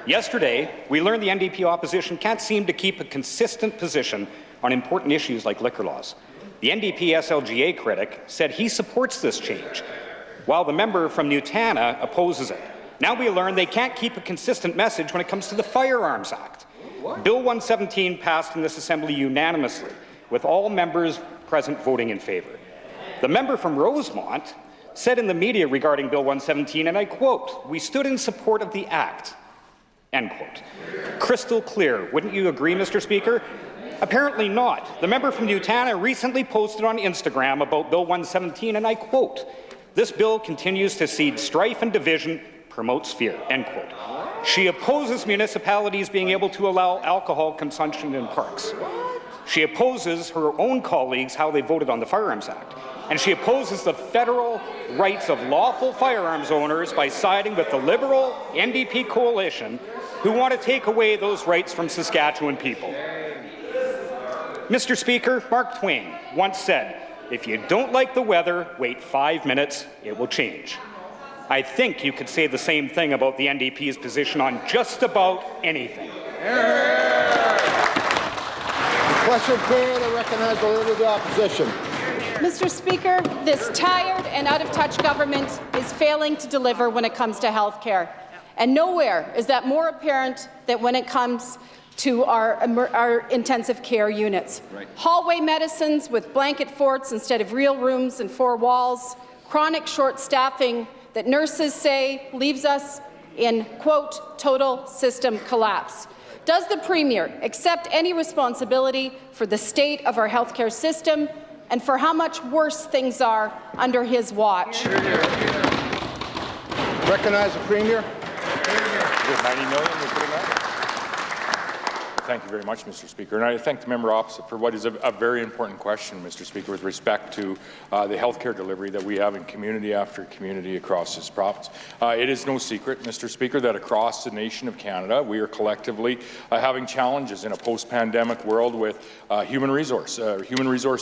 R: Yesterday, we learned the NDP opposition can't seem to keep a consistent position on important issues like liquor laws. The NDP SLGA critic said he supports this change, while the member from Newtana opposes it. Now we learn they can't keep a consistent message when it comes to the Firearms Act. Bill 117 passed in this Assembly unanimously, with all members present voting in favour. The member from Rosemont said in the media regarding Bill 117, and I quote, "We stood in support of the Act," end quote. Crystal clear, wouldn't you agree, Mr. Speaker? Apparently not. The member from Newtana recently posted on Instagram about Bill 117, and I quote, "This bill continues to seed strife and division, promotes fear," end quote. She opposes municipalities being able to allow alcohol consumption in parks. She opposes her own colleagues how they voted on the Firearms Act. And she opposes the federal rights of lawful firearms owners by siding with the Liberal NDP coalition who want to take away those rights from Saskatchewan people. Mr. Speaker, Mark Twain once said, "If you don't like the weather, wait 5 minutes, it will change." I think you could say the same thing about the NDP's position on just about anything.
K: Question period. I recognize the Leader of the Opposition.
C: Mr. Speaker, this tired and out-of-touch government is failing to deliver when it comes to health care. And nowhere is that more apparent than when it comes to our intensive care units. Right. Hallway medicines with blanket forts instead of real rooms and 4 walls, chronic short staffing that nurses say leaves us in, quote, total system collapse. Does the Premier accept any responsibility for the state of our healthcare system and for how much worse things are under his watch?
K: Recognize the Premier.
B: 90 million, we're putting that. Thank you very much, Mr. Speaker. And I thank the member opposite for what is a very important question, Mr. Speaker, with respect to the health care delivery that we have in community after community across this province. It is no secret, Mr. Speaker, that across the nation of Canada, we are collectively having challenges in a post-pandemic world with human resource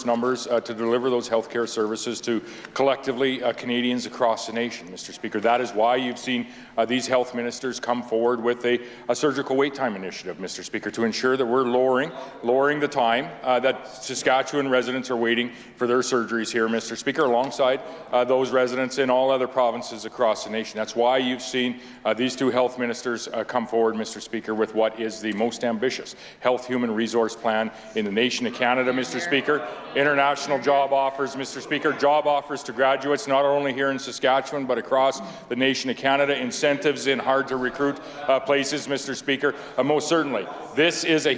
B: numbers to deliver those health care services to collectively Canadians across the nation, Mr. Speaker. That is why you've seen these health ministers come forward with a surgical wait time initiative, Mr. Speaker, to ensure that we're lowering the time that Saskatchewan residents are waiting for their surgeries here, Mr. Speaker, alongside those residents in all other provinces across the nation. That's why you've seen these two health ministers come forward, Mr. Speaker, with what is the most ambitious health human resource plan in the nation of Canada, Mr. Speaker. International job offers, Mr. Speaker, job offers to graduates not only here in Saskatchewan but across the nation of Canada, incentives in hard-to-recruit places, Mr. Speaker. Most certainly, This is a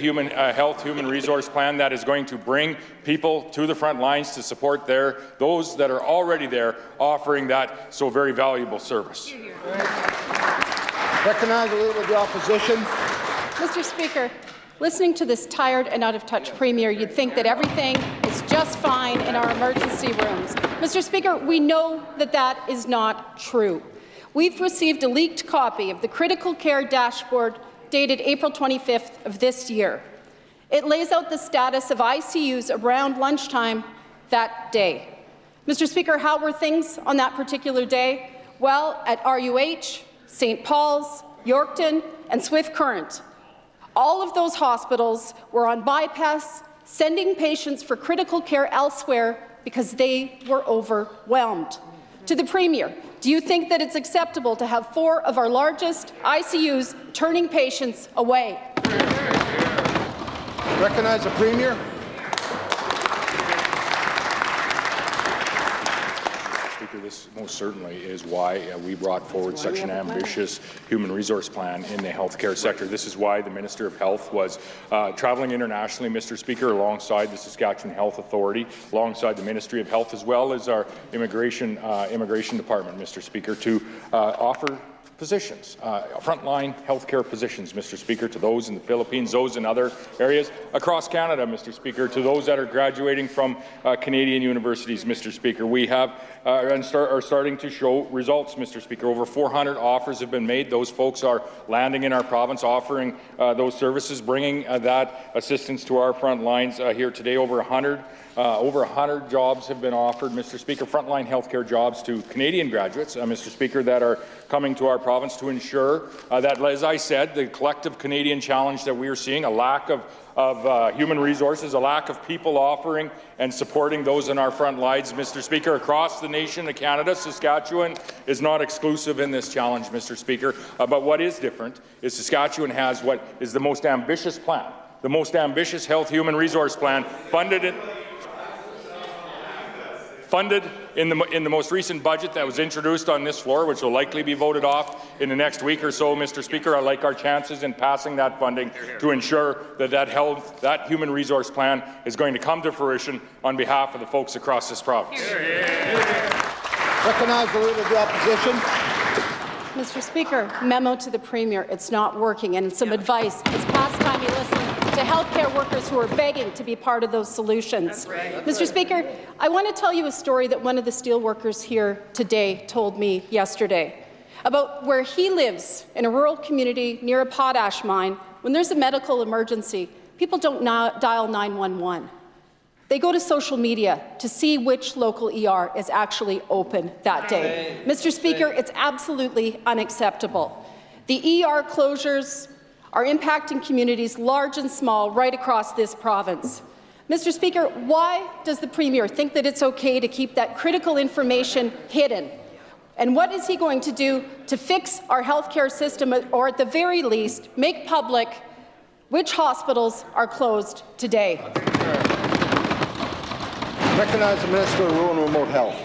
B: health human resource plan that is going to bring people to the front lines to support those that are already there offering that so very valuable service.
K: Recognize the Leader of the Opposition.
C: Mr. Speaker, listening to this tired and out-of-touch Premier, you'd think that everything is just fine in our emergency rooms. Mr. Speaker, we know that that is not true. We've received a leaked copy of the critical care dashboard dated April 25th of this year. It lays out the status of ICUs around lunchtime that day. Mr. Speaker, how were things on that particular day? Well, at RUH, St. Paul's, Yorkton, and Swift Current, all of those hospitals were on bypass, sending patients for critical care elsewhere because they were overwhelmed. To the Premier, do you think that it's acceptable to have 4 of our largest ICUs turning patients away?
K: Recognize the Premier.
B: This most certainly is why we brought forward such an ambitious human resource plan in the healthcare sector. This is why the Minister of Health was traveling internationally, Mr. Speaker, alongside the Saskatchewan Health Authority, alongside the Ministry of Health, as well as our immigration department, Mr. Speaker, to offer positions, frontline healthcare positions, Mr. Speaker, to those in the Philippines, those in other areas across Canada, Mr. Speaker, to those that are graduating from Canadian universities, Mr. Speaker. We have are starting to show results, Mr. Speaker. Over 400 offers have been made. Those folks are landing in our province, offering those services, bringing that assistance to our front lines here today. Over 100 jobs have been offered, Mr. Speaker, frontline healthcare jobs to Canadian graduates, Mr. Speaker, that are coming to our province to ensure that, as I said, the collective Canadian challenge that we are seeing, a lack of human resources, a lack of people offering and supporting those in our front lines, Mr. Speaker, across the nation of Canada. Saskatchewan is not exclusive in this challenge, Mr. Speaker, but what is different is Saskatchewan has what is the most ambitious plan, the most ambitious health human resource plan funded in the most recent budget that was introduced on this floor, which will likely be voted off in the next week or so, Mr. Speaker. I like our chances in passing that funding to ensure that that human resource plan is going to come to fruition on behalf of the folks across this province.
K: Recognize the Leader of the Opposition.
C: Mr. Speaker, memo to the Premier, it's not working, and some advice. It's past time you listen to healthcare workers who are begging to be part of those solutions. Mr. Speaker, I want to tell you a story that one of the steelworkers here today told me yesterday about where he lives in a rural community near a potash mine. When there's a medical emergency, people don't dial 911. They go to social media to see which local ER is actually open that day. Mr. Speaker, it's absolutely unacceptable. The ER closures are impacting communities large and small right across this province. Mr. Speaker, why does the Premier think that it's okay to keep that critical information hidden? And what is he going to do to fix our healthcare system, or at the very least, make public which hospitals are closed today?
K: Recognize the Minister of Rural and Remote Health.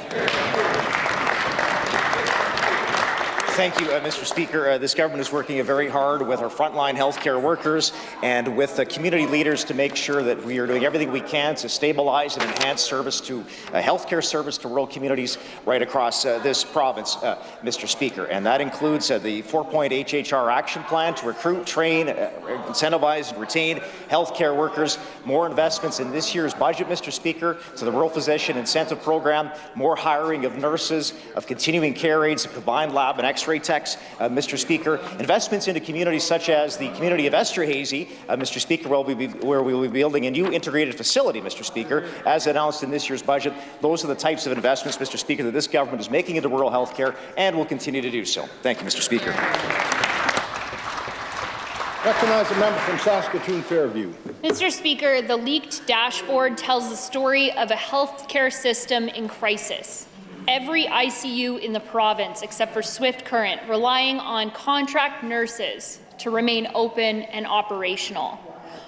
L: Thank you, Mr. Speaker. This government is working very hard with our frontline healthcare workers and with the community leaders to make sure that we are doing everything we can to stabilize and enhance service to healthcare service to rural communities right across this province, Mr. Speaker. And that includes the 4-point HHR action plan to recruit, train, incentivize, and retain healthcare workers. More investments in this year's budget, Mr. Speaker, to the Rural Physician Incentive Program, more hiring of nurses, of continuing care aides, of combined lab and X-ray techs, Mr. Speaker. Investments into communities such as the community of Esterhazy, Mr. Speaker, where we will be building a new integrated facility, Mr. Speaker, as announced in this year's budget. Those are the types of investments, Mr. Speaker, that this government is making into rural health care and will continue to do so. Thank you, Mr. Speaker.
A: Recognize the member from Saskatoon Fairview.
E: Mr. Speaker, the leaked dashboard tells the story of a healthcare system in crisis. Every ICU in the province, except for Swift Current, relying on contract nurses to remain open and operational.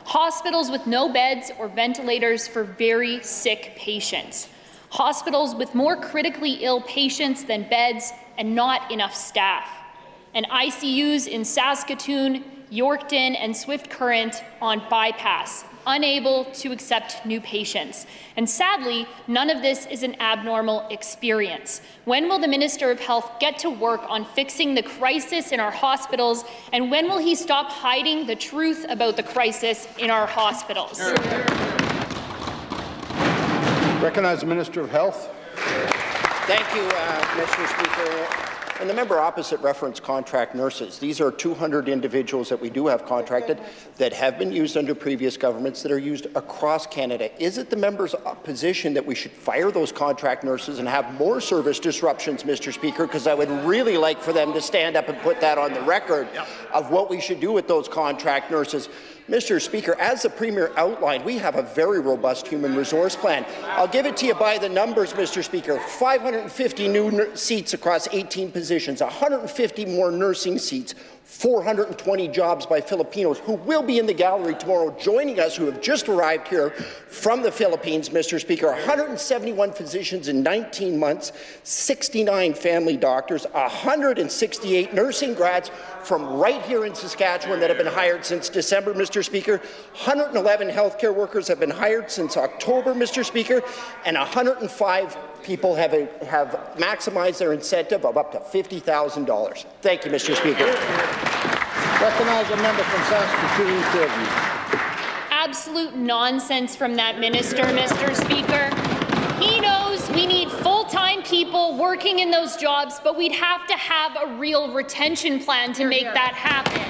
E: Hospitals with no beds or ventilators for very sick patients. Hospitals with more critically ill patients than beds and not enough staff. And ICUs in Saskatoon, Yorkton, and Swift Current on bypass, unable to accept new patients. And sadly, none of this is an abnormal experience. When will the Minister of Health get to work on fixing the crisis in our hospitals, and when will he stop hiding the truth about the crisis in our hospitals?
A: Recognize the Minister of Health.
S: Thank you, Mr. Speaker. And the member opposite referenced contract nurses. These are 200 individuals that we do have contracted that have been used under previous governments that are used across Canada. Is it the member's position that we should fire those contract nurses and have more service disruptions, Mr. Speaker? Because I would really like for them to stand up and put that on the record of what we should do with those contract nurses. Mr. Speaker, as the Premier outlined, we have a very robust human resource plan. I'll give it to you by the numbers, Mr. Speaker. 550 new seats across 18 positions, 150 more nursing seats, 420 jobs by Filipinos who will be in the gallery tomorrow joining us, who have just arrived here from the Philippines, Mr. Speaker. 171 physicians in 19 months, 69 family doctors, 168 nursing grads from right here in Saskatchewan that have been hired since December, Mr. Speaker. 111 healthcare workers have been hired since October, Mr. Speaker, and 105 people have maximized their incentive of up to $50,000. Thank you, Mr. Speaker.
A: Recognize a member from Saskatoon, Fairview.
E: Absolute nonsense from that minister, Mr. Speaker. He knows we need full-time people working in those jobs, but we'd have to have a real retention plan to make that happen.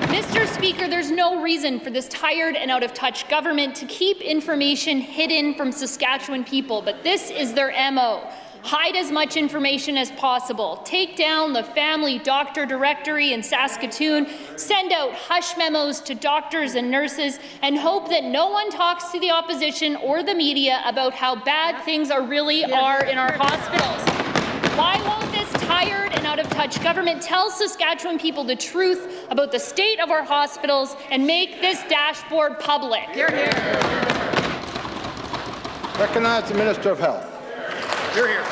E: Mr. Speaker, there's no reason for this tired and out-of-touch government to keep information hidden from Saskatchewan people, but this is their MO. Hide as much information as possible. Take down the family doctor directory in Saskatoon, send out hush memos to doctors and nurses, and hope that no one talks to the opposition or the media about how bad things really are in our hospitals. Why won't this tired and out-of-touch government tell Saskatchewan people the truth about the state of our hospitals and make this dashboard public?
A: Hear, hear. Recognize the Minister of Health.
S: Hear, hear.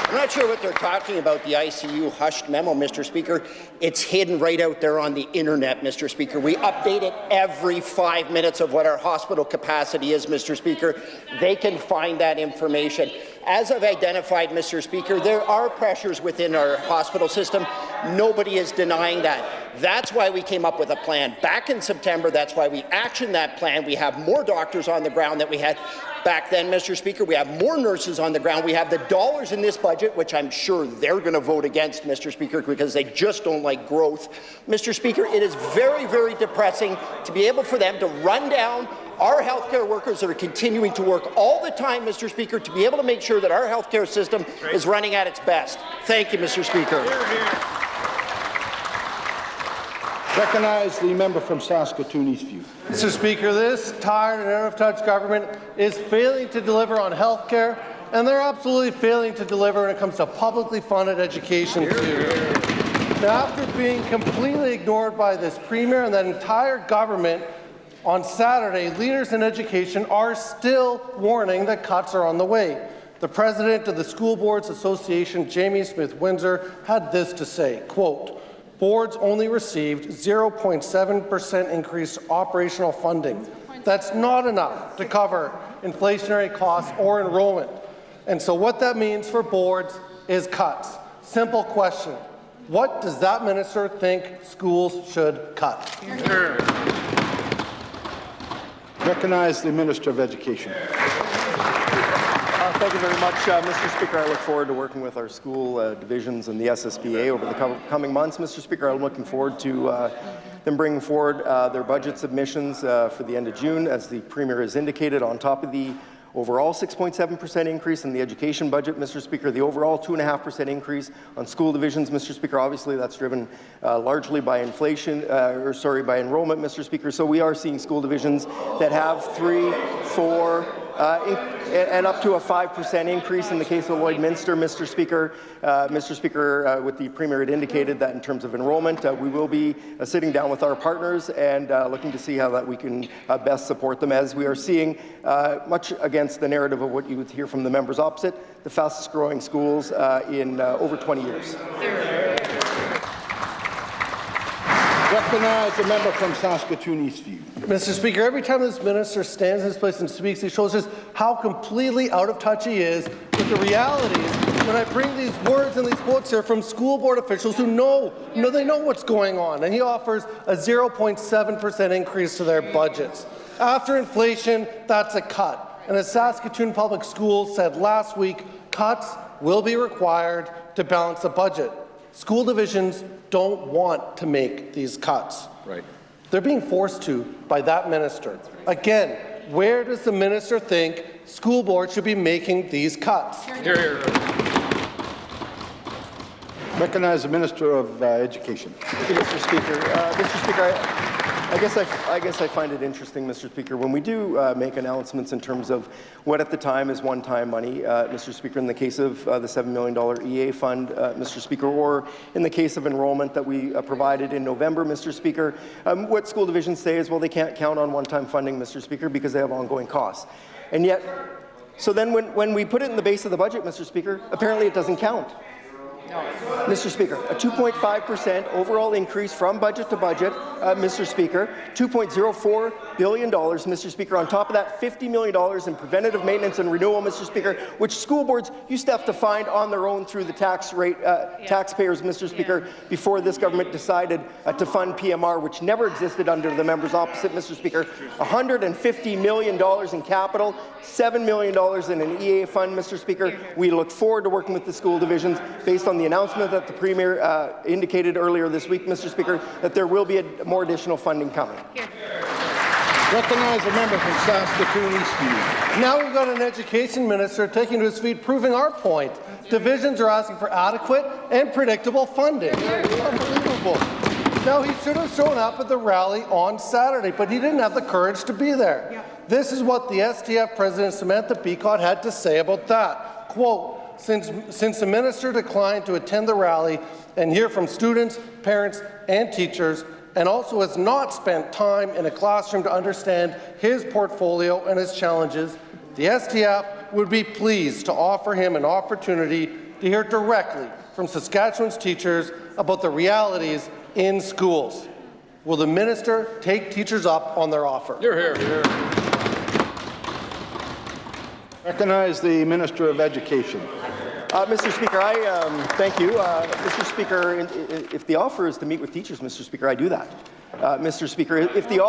S: I'm not sure what they're talking about, the ICU hushed memo, Mr. Speaker. It's hidden right out there on the internet, Mr. Speaker. We update it every 5 minutes of what our hospital capacity is, Mr. Speaker. They can find that information. As I've identified, Mr. Speaker, there are pressures within our hospital system. Nobody is denying that. That's why we came up with a plan back in September. That's why we actioned that plan. We have more doctors on the ground than we had back then, Mr. Speaker. We have more nurses on the ground. We have the dollars in this budget, which I'm sure they're going to vote against, Mr. Speaker, because they just don't like growth. Mr. Speaker, it is very, very depressing to be able for them to run down our healthcare workers that are continuing to work all the time, Mr. Speaker, to be able to make sure that our healthcare system is running at its best. Thank you, Mr. Speaker.
A: Recognize the member from Saskatoon Eastview.
M: Mr. Speaker, this tired and out-of-touch government is failing to deliver on health care, and they're absolutely failing to deliver when it comes to publicly funded education too. Now, after being completely ignored by this Premier and that entire government, on Saturday, leaders in education are still warning that cuts are on the way. The president of the School Boards Association, Jamie Smith-Windsor, had this to say, quote, "Boards only received 0.7% increase operational funding. That's not enough to cover inflationary costs or enrollment. And so what that means for boards is cuts. Simple question. What does that minister think schools should cut?"
A: Recognize the Minister of Education.
T: Thank you very much, Mr. Speaker. I look forward to working with our school divisions and the SSBA over the coming months. Mr. Speaker, I'm looking forward to them bringing forward their budget submissions for the end of June, as the Premier has indicated, on top of the overall 6.7% increase in the education budget, Mr. Speaker, the overall 2.5% increase on school divisions, Mr. Speaker. Obviously, that's driven largely by inflation, by enrollment, Mr. Speaker. So we are seeing school divisions that have 3, 4, and up to a 5% increase in the case of Lloydminster, Mr. Speaker. With the Premier had indicated that in terms of enrollment, we will be sitting down with our partners and looking to see how that we can best support them, as we are seeing, much against the narrative of what you would hear from the members opposite, the fastest growing schools in over 20 years.
A: Recognize the member from Saskatoon Eastview.
M: Mr. Speaker, every time this minister stands in his place and speaks, he shows us how completely out of touch he is with the realities when I bring these words and these quotes here from school board officials who know they know what's going on, and he offers a 0.7% increase to their budgets. After inflation, that's a cut. And as Saskatoon Public Schools said last week, cuts will be required to balance the budget. School divisions don't want to make these cuts.
O: Right.
M: They're being forced to by that minister. Again, where does the minister think school boards should be making these cuts?
O: Here, here.
A: Recognize the Minister of Education.
T: Thank you, Mr. Speaker. Mr. Speaker, I guess I find it interesting, Mr. Speaker, when we do make announcements in terms of what at the time is one-time money, Mr. Speaker, in the case of the $7 million EA fund, Mr. Speaker, or in the case of enrollment that we provided in November, Mr. Speaker, what school divisions say is, well, they can't count on one-time funding, Mr. Speaker, because they have ongoing costs. And yet, so then when we put it in the base of the budget, Mr. Speaker, apparently it doesn't count. Mr. Speaker, a 2.5% overall increase from budget to budget, Mr. Speaker, $2.04 billion, Mr. Speaker, on top of that $50 million in preventative maintenance and renewal, Mr. Speaker, which school boards used to have to find on their own through the tax rate, taxpayers, Mr. Speaker, before this government decided to fund PMR, which never existed under the members opposite, Mr. Speaker. $150 million in capital, $7 million in an EA fund, Mr. Speaker. We look forward to working with the school divisions based on the announcement that the Premier indicated earlier this week, Mr. Speaker, that there will be more additional funding coming.
A: Recognize the member from Saskatoon Eastview.
M: Now we've got an education minister taking to his feet, proving our point. Divisions are asking for adequate and predictable funding. Unbelievable. Now, he should have shown up at the rally on Saturday, but he didn't have the courage to be there. Yeah. This is what the STF President Samantha Peacock had to say about that. Quote, since the minister declined to attend the rally and hear from students, parents, and teachers, and also has not spent time in a classroom to understand his portfolio and his challenges, the STF would be pleased to offer him an opportunity to hear directly from Saskatchewan's teachers about the realities in schools. Will the minister take teachers up on their offer?
O: You're here.
A: Recognize the Minister of Education.
T: Mr. Speaker, thank you. Mr. Speaker, if the offer is to meet with teachers, Mr. Speaker, I do that. Mr. Speaker, if the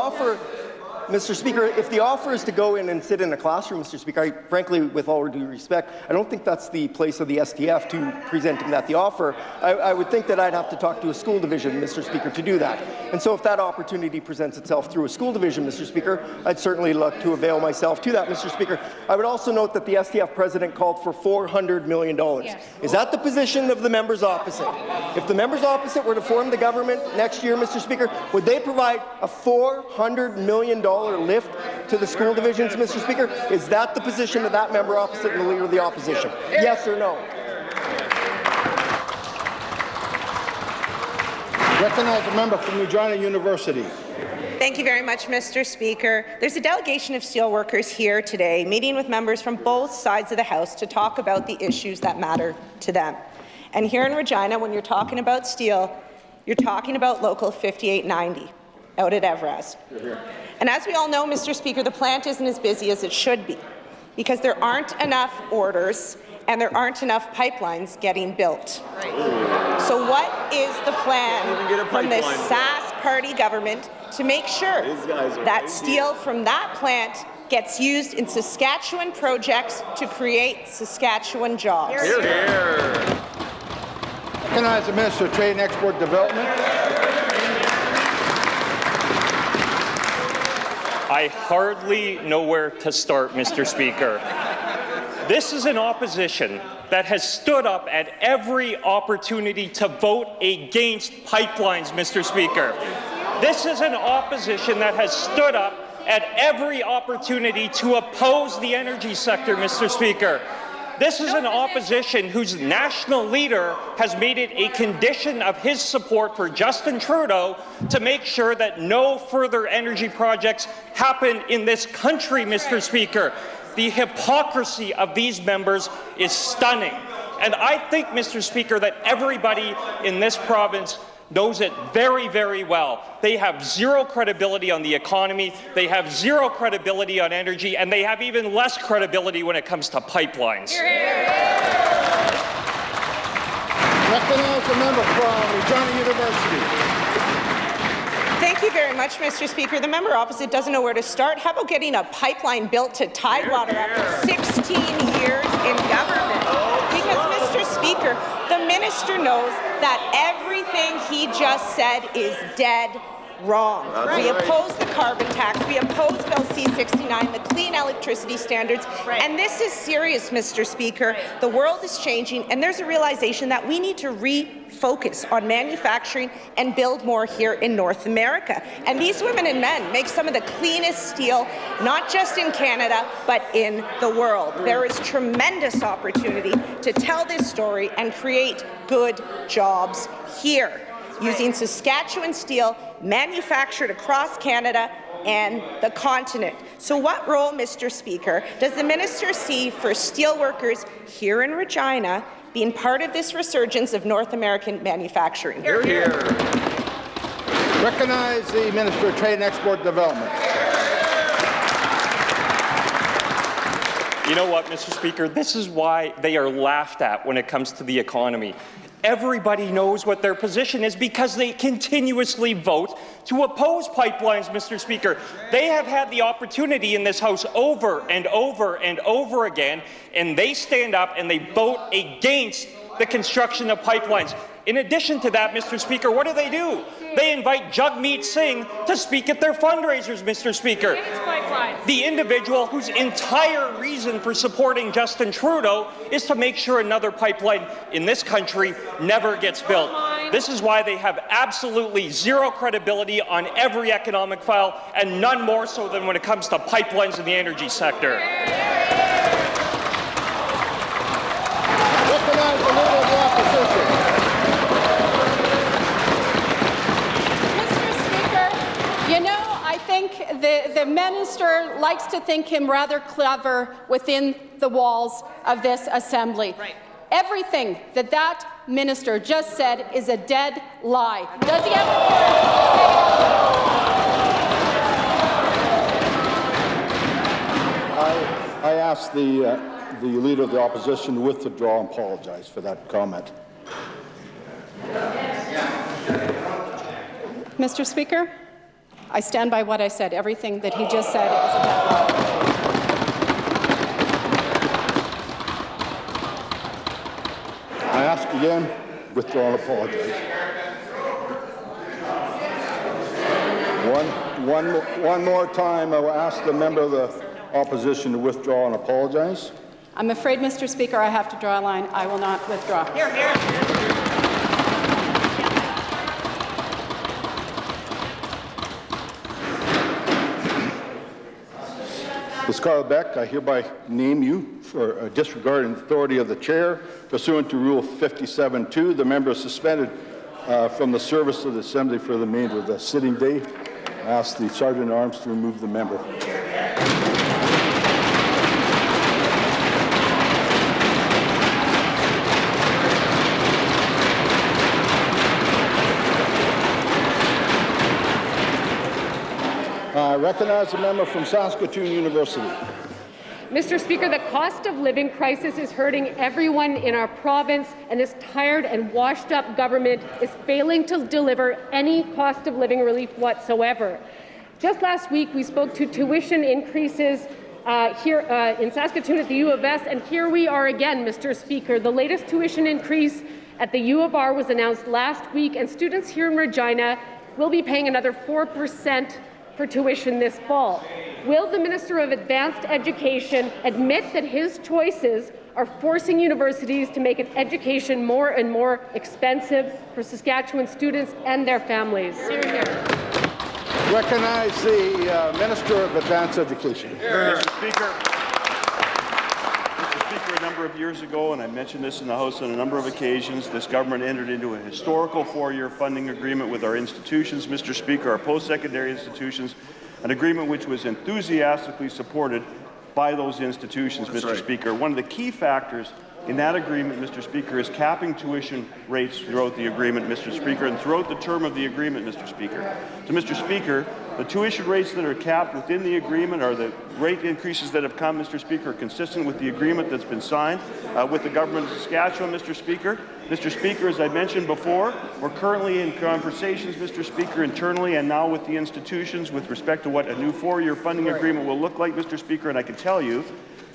T: offer is to go in and sit in a classroom, Mr. Speaker, frankly, with all due respect, I don't think that's the place of the STF to presenting that the offer. I would think that I'd have to talk to a school division, Mr. Speaker, to do that. And so if that opportunity presents itself through a school division, Mr. Speaker, I'd certainly look to avail myself to that, Mr. Speaker. I would also note that the STF president called for $400 million. Yes. Is that the position of the members opposite? If the members opposite were to form the government next year, Mr. Speaker, would they provide a $400 million lift to the school divisions, Mr. Speaker? Is that the position of that member opposite and the Leader of the Opposition? Yes or no?
A: Recognize a member from Regina University.
U: Thank you very much, Mr. Speaker. There's a delegation of steelworkers here today meeting with members from both sides of the House to talk about the issues that matter to them. And here in Regina, when you're talking about steel, you're talking about Local 5890 out at Evraz. And as we all know, Mr. Speaker, the plant isn't as busy as it should be because there aren't enough orders and there aren't enough pipelines getting built. Right. So what is the plan from the Sask Party government to make sure that steel from that plant gets used in Saskatchewan projects to create Saskatchewan jobs?
A: Here, here. Recognize the Minister of Trade and Export Development.
V: I hardly know where to start, Mr. Speaker. This is an opposition that has stood up at every opportunity to vote against pipelines, Mr. Speaker. This is an opposition that has stood up at every opportunity to oppose the energy sector, Mr. Speaker. This is an opposition whose national leader has made it a condition of his support for Justin Trudeau to make sure that no further energy projects happen in this country, Mr. Speaker. The hypocrisy of these members is stunning. And I think, Mr. Speaker, that everybody in this province knows it very, very well. They have zero credibility on the economy, they have zero credibility on energy, and they have even less credibility when it comes to pipelines.
A: Recognize the member from Regina University.
U: Thank you very much, Mr. Speaker. The member opposite doesn't know where to start. How about getting a pipeline built to Tidewater after 16 years in government? Because, Mr. Speaker, the minister knows that everything he just said is dead wrong. We oppose the carbon tax, we oppose Bill C-69, the clean electricity standards, and this is serious, Mr. Speaker. The world is changing, and there's a realization that we need to refocus on manufacturing and build more here in North America. And these women and men make some of the cleanest steel, not just in Canada, but in the world. There is tremendous opportunity to tell this story and create good jobs here, using Saskatchewan steel manufactured across Canada and the continent. So what role, Mr. Speaker, does the minister see for steelworkers here in Regina being part of this resurgence of North American manufacturing?
A: Hear, hear. Recognize the Minister of Trade and Export Development.
V: You know what, Mr. Speaker? This is why they are laughed at when it comes to the economy. Everybody knows what their position is because they continuously vote to oppose pipelines, Mr. Speaker. They have had the opportunity in this House over and over and over again, and they stand up and they vote against the construction of pipelines. In addition to that, Mr. Speaker, what do? They invite Jagmeet Singh to speak at their fundraisers, Mr. Speaker. The individual whose entire reason for supporting Justin Trudeau is to make sure another pipeline in this country never gets built. This is why they have absolutely zero credibility on every economic file, and none more so than when it comes to pipelines in the energy sector.
A: Recognize the leader of the opposition.
C: You know, I think the minister likes to think him rather clever within the walls of this assembly. Everything that minister just said is a dead lie. Does he have
A: I ask the leader of the opposition to withdraw and apologize for that comment.
C: Mr. Speaker, I stand by what I said. Everything that he just said is a dead lie.
A: I ask again, withdraw and apologize. One more time, I will ask the member of the opposition to withdraw and apologize.
C: I'm afraid, Mr. Speaker, I have to draw a line. I will not withdraw.
U: Here, here.
A: Ms. Carl Beck, I hereby name you for disregarding authority of the chair. Pursuant to Rule 57.2, the member is suspended from the service of the Assembly for the remainder of the sitting day. I ask the Sergeant at Arms to remove the member. I recognize the member from Saskatoon University.
D: Mr. Speaker, the cost of living crisis is hurting everyone in our province, and this tired and washed-up government is failing to deliver any cost of living relief whatsoever. Just last week, we spoke to tuition increases here in Saskatoon at the U of S, and here we are again, Mr. Speaker. The latest tuition increase at the U of R was announced last week, and students here in Regina will be paying another 4% for tuition this fall. Will the Minister of Advanced Education admit that his choices are forcing universities to make education more and more expensive for Saskatchewan students and their families?
A: Recognize the Minister of Advanced Education.
I: Mr. Speaker, a number of years ago, and I mentioned this in the House on a number of occasions, this government entered into a historical 4-year funding agreement with our institutions, Mr. Speaker, our post-secondary institutions, an agreement which was enthusiastically supported by those institutions, Mr. Speaker. One of the key factors in that agreement, Mr. Speaker, is capping tuition rates throughout the agreement, Mr. Speaker, and throughout the term of the agreement, Mr. Speaker. So, Mr. Speaker, the tuition rates that are capped within the agreement are the rate increases that have come, Mr. Speaker, consistent with the agreement that's been signed with the Government of Saskatchewan, Mr. Speaker. Mr. Speaker, as I mentioned before, we're currently in conversations, Mr. Speaker, internally and now with the institutions with respect to what a new 4-year funding agreement will look like, Mr. Speaker, and I can tell you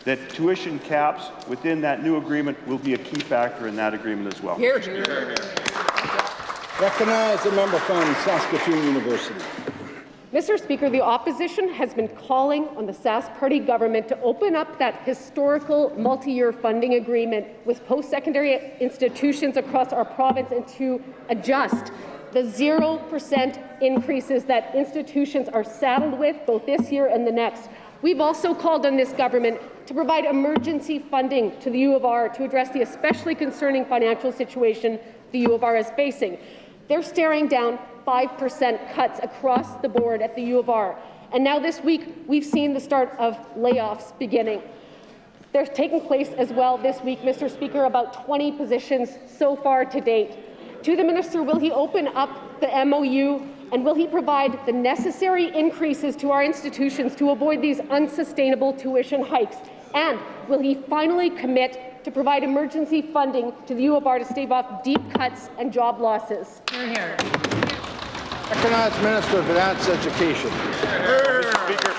I: that tuition caps within that new agreement will be a key factor in that agreement as well.
A: Here, here, here. Recognize the member from Saskatoon University.
D: Mr. Speaker, the opposition has been calling on the Sask Party government to open up that historical multi-year funding agreement with post-secondary institutions across our province and to adjust the 0% increases that institutions are saddled with both this year and the next. We've also called on this government to provide emergency funding to the U of R to address the especially concerning financial situation the U of R is facing. They're staring down 5% cuts across the board at the U of R. And now this week, we've seen the start of layoffs beginning. They're taking place as well this week, Mr. Speaker, about 20 positions so far to date. To the Minister, will he open up the MOU and will he provide the necessary increases to our institutions to avoid these unsustainable tuition hikes? And will he finally commit to provide emergency funding to the U of R to stave off deep cuts and job losses?
U: Here, here.
A: Recognize Minister of Advanced Education.
I: Mr. Speaker,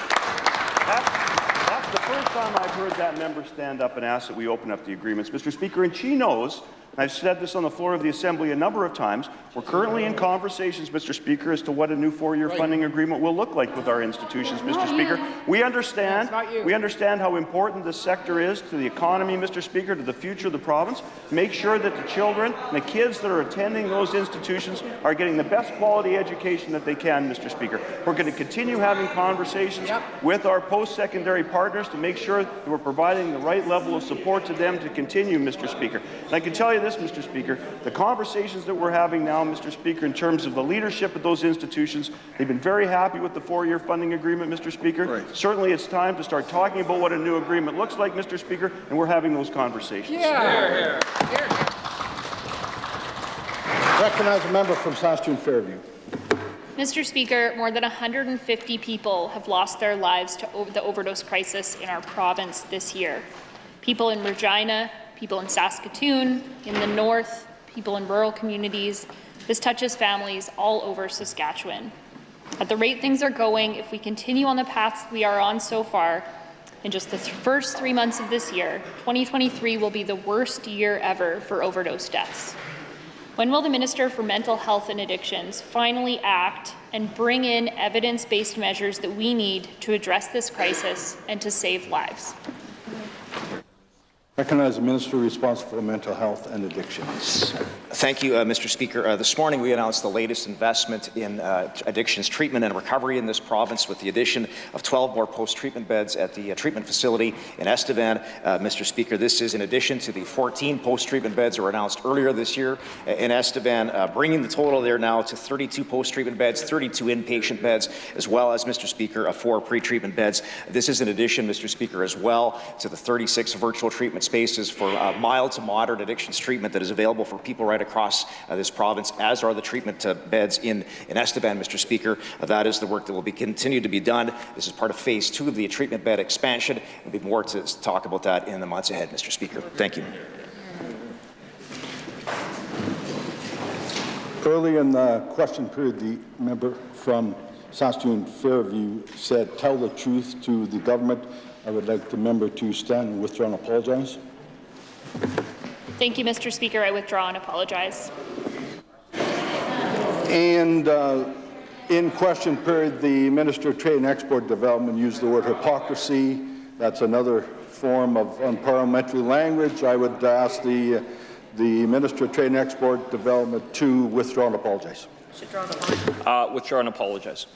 I: that's the first time I've heard that member stand up and ask that we open up the agreements, Mr. Speaker, and she knows, and I've said this on the floor of the Assembly a number of times, we're currently in conversations, Mr. Speaker, as to what a new 4-year funding agreement will look like with our institutions, Mr. Speaker. We understand how important this sector is to the economy, Mr. Speaker, to the future of the province. Make sure that the children and the kids that are attending those institutions are getting the best quality education that they can, Mr. Speaker. We're going to continue having conversations with our post-secondary partners to make sure that we're providing the right level of support to them to continue, Mr. Speaker. And I can tell you this, Mr. Speaker, the conversations that we're having now, Mr. Speaker, in terms of the leadership of those institutions, they've been very happy with the 4-year funding agreement, Mr. Speaker. Right. Certainly it's time to start talking about what a new agreement looks like, Mr. Speaker, and we're having those conversations.
A: Yeah. Recognize a member from Saskatoon Fairview.
E: Mr. Speaker, more than 150 people have lost their lives to the overdose crisis in our province this year. People in Regina, people in Saskatoon, in the north, people in rural communities. This touches families all over Saskatchewan. At the rate things are going, if we continue on the path we are on so far, in just the first 3 months of this year, 2023 will be the worst year ever for overdose deaths. When will the Minister for Mental Health and Addictions finally act and bring in evidence-based measures that we need to address this crisis and to save lives?
A: Recognize the Minister responsible for mental health and addictions.
L: Thank you, Mr. Speaker. This morning we announced the latest investment in addictions treatment and recovery in this province with the addition of 12 more post-treatment beds at the treatment facility in Estevan. Mr. Speaker, this is in addition to the 14 post-treatment beds that were announced earlier this year in Estevan, bringing the total there now to 32 post-treatment beds, 32 inpatient beds, as well as, Mr. Speaker, 4 pre-treatment beds. This is in addition, Mr. Speaker, as well to the 36 virtual treatment spaces for mild to moderate addictions treatment that is available for people right across this province, as are the treatment beds in Estevan, Mr. Speaker. That is the work that will be continued to be done. This is part of phase 2 of the treatment bed expansion. There'll be more to talk about that in the months ahead, Mr. Speaker. Thank you.
A: Early in the question period, the member from Saskatoon Fairview said, "Tell the truth to the government." I would like the member to stand and withdraw and apologize.
E: Thank you, Mr. Speaker. I withdraw and apologize.
A: And in question period, the Minister of Trade and Export Development used the word hypocrisy. That's another form of unparliamentary language. I would ask the Minister of Trade and Export Development to withdraw and apologize.
V: Withdraw and apologize.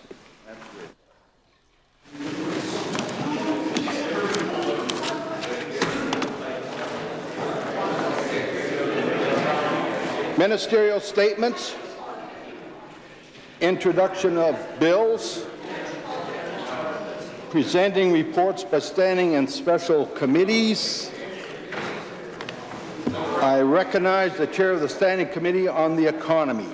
A: Ministerial statements, introduction of bills, presenting reports by standing and special committees, I recognize the Chair of the Standing Committee on the Economy.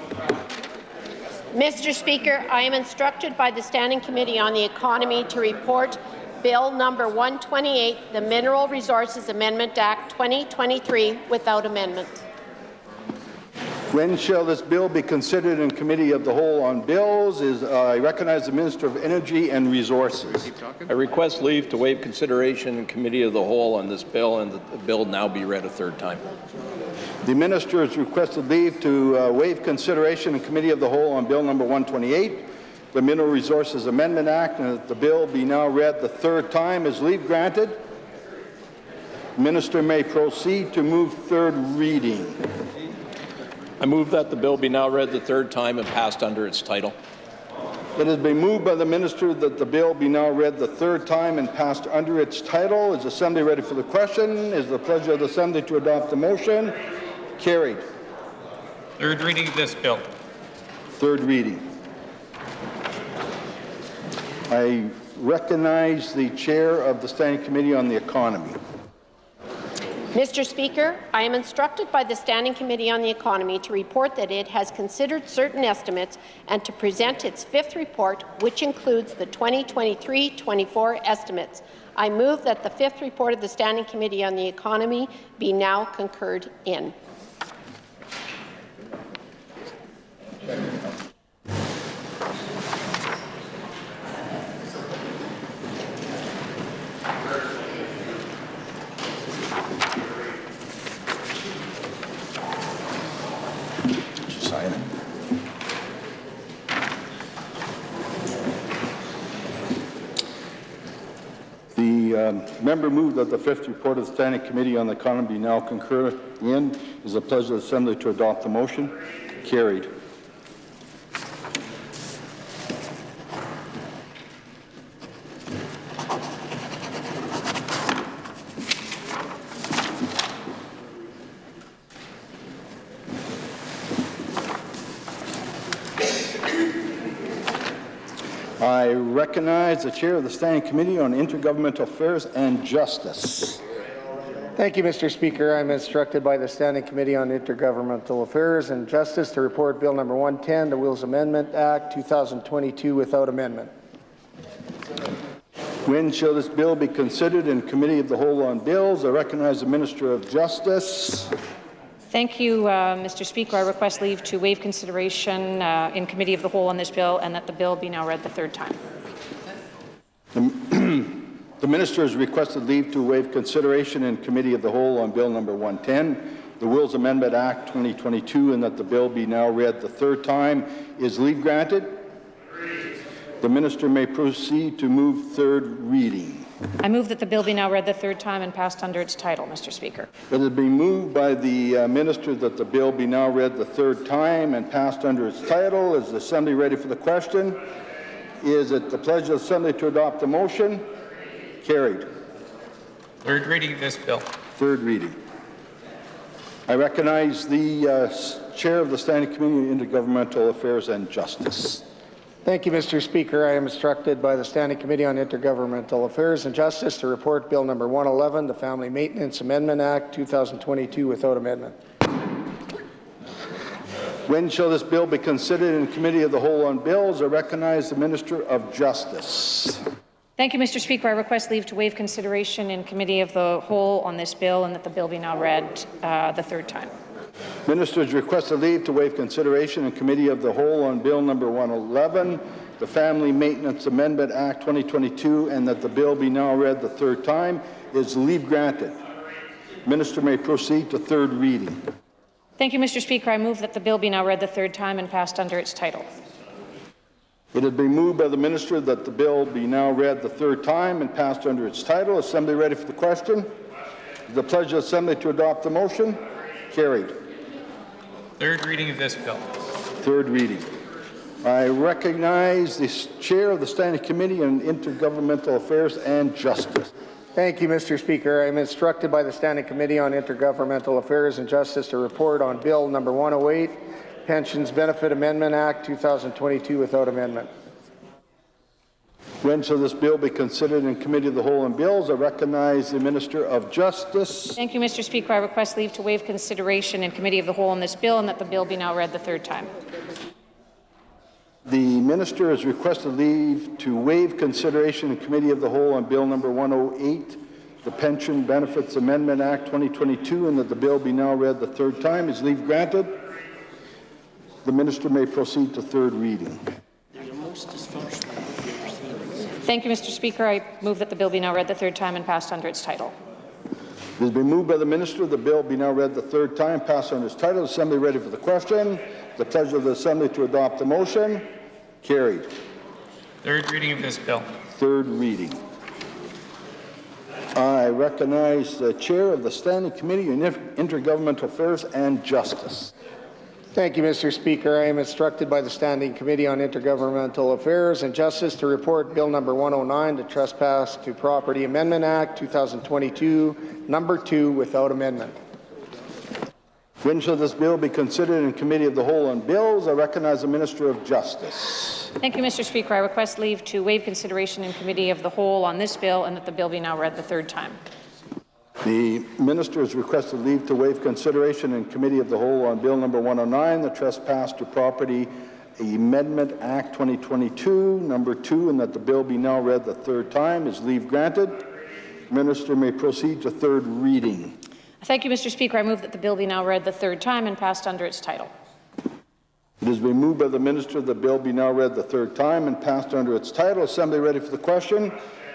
G: Mr. Speaker, I am instructed by the Standing Committee on the Economy to report Bill number 128, the Mineral Resources Amendment Act 2023, without amendment.
A: When shall this bill be considered in Committee of the Whole on Bills? I recognize the Minister of Energy and Resources.
H: I request leave to waive consideration in Committee of the Whole on this bill and that the bill now be read a third time.
A: The Minister has requested leave to waive consideration in Committee of the Whole on Bill number 128, the Mineral Resources Amendment Act, and that the bill be now read the third time. Is leave granted? The Minister may proceed to move third reading.
H: I move that the bill be now read the third time and passed under its title.
A: It has been moved by the Minister that the bill be now read the third time and passed under its title. Is the Assembly ready for the question? Is the pleasure of the Assembly to adopt the motion? Carried.
W: Third reading of this bill.
A: Third reading. I recognize the Chair of the Standing Committee on the Economy.
G: Mr. Speaker, I am instructed by the Standing Committee on the Economy to report that it has considered certain estimates and to present its fifth report, which includes the 2023-24 estimates. I move that the fifth report of the Standing Committee on the Economy be now concurred in.
A: The member moved that the fifth report of the Standing Committee on the Economy be now concurred in. Is the pleasure of the Assembly to adopt the motion? Carried. I recognize the Chair of the Standing Committee on Intergovernmental Affairs and Justice.
K: Thank you, Mr. Speaker. I'm instructed by the Standing Committee on Intergovernmental Affairs and Justice to report Bill number 110, the Wills Amendment Act 2022, without amendment.
A: When shall this bill be considered in Committee of the Whole on Bills? I recognize the Minister of Justice.
X: Thank you, Mr. Speaker. I request leave to waive consideration in Committee of the Whole on this bill and that the bill be now read the third time.
A: The Minister has requested leave to waive consideration in Committee of the Whole on Bill number 110, the Wills Amendment Act 2022, and that the bill be now read the third time. Is leave granted? The Minister may proceed to move third reading.
X: I move that the bill be now read the third time and passed under its title, Mr. Speaker.
A: It has been moved by the Minister that the bill be now read the third time and passed under its title. Is the Assembly ready for the question? Is it the pleasure of the Assembly to adopt the motion? Carried.
W: Third reading of this bill.
A: Third reading. I recognize the Chair of the Standing Committee on Intergovernmental Affairs and Justice.
K: Thank you, Mr. Speaker. I am instructed by the Standing Committee on Intergovernmental Affairs and Justice to report Bill number 111, the Family Maintenance Amendment Act 2022, without amendment.
A: When shall this bill be considered in Committee of the Whole on Bills? I recognize the Minister of Justice.
X: Thank you, Mr. Speaker. I request leave to waive consideration in Committee of the Whole on this bill and that the bill be now read the third time.
A: Ministers requested leave to waive consideration in Committee of the Whole on Bill number 111, the Family Maintenance Amendment Act 2022, and that the bill be now read the third time. Is leave granted? Minister may proceed to third reading.
X: Thank you, Mr. Speaker. I move that the bill be now read the third time and passed under its title.
A: It has been moved by the Minister that the bill be now read the third time and passed under its title. Assembly ready for the question? The pleasure of the Assembly to adopt the motion? Carried.
W: Third reading of this bill.
A: Third reading. I recognize the Chair of the Standing Committee on Intergovernmental Affairs and Justice.
K: Thank you, Mr. Speaker. I am instructed by the Standing Committee on Intergovernmental Affairs and Justice to report on Bill number 108, Pensions Benefit Amendment Act 2022, without amendment.
A: When shall this bill be considered in Committee of the Whole and Bills? I recognize the Minister of Justice.
X: Thank you, Mr. Speaker. I request leave to waive consideration in Committee of the Whole on this bill and that the bill be now read the third time.
A: The Minister has requested leave to waive consideration in Committee of the Whole on Bill number 108, the Pension Benefits Amendment Act 2022, and that the bill be now read the third time. Is leave granted? The Minister may proceed to third reading.
X: Thank you, Mr. Speaker. I move that the bill be now read the third time and passed under its title.
A: It has been moved by the Minister the bill be now read the third time, passed under its title. The Assembly ready for the question. The pleasure of the Assembly to adopt the motion. Carried.
W: Third reading of this bill.
A: Third reading. I recognize the Chair of the Standing Committee on Intergovernmental Affairs and Justice.
K: Thank you, Mr. Speaker. I am instructed by the Standing Committee on Intergovernmental Affairs and Justice to report Bill number 109, the Trespass to Property Amendment Act 2022, number 2, without amendment.
A: When shall this bill be considered in Committee of the Whole on Bills? I recognize the Minister of Justice.
X: Thank you, Mr. Speaker. I request leave to waive consideration in Committee of the Whole on this bill and that the bill be now read the third time.
A: The Minister has requested leave to waive consideration in Committee of the Whole on Bill number 109, the Trespass to Property Amendment Act 2022, number 2, and that the bill be now read the third time. Is leave granted? The Minister may proceed to third reading.
X: Thank you, Mr. Speaker. I move that the bill be now read the third time and passed under its title.
A: It has been moved by the Minister the bill be now read the third time and passed under its title. Assembly ready for the question.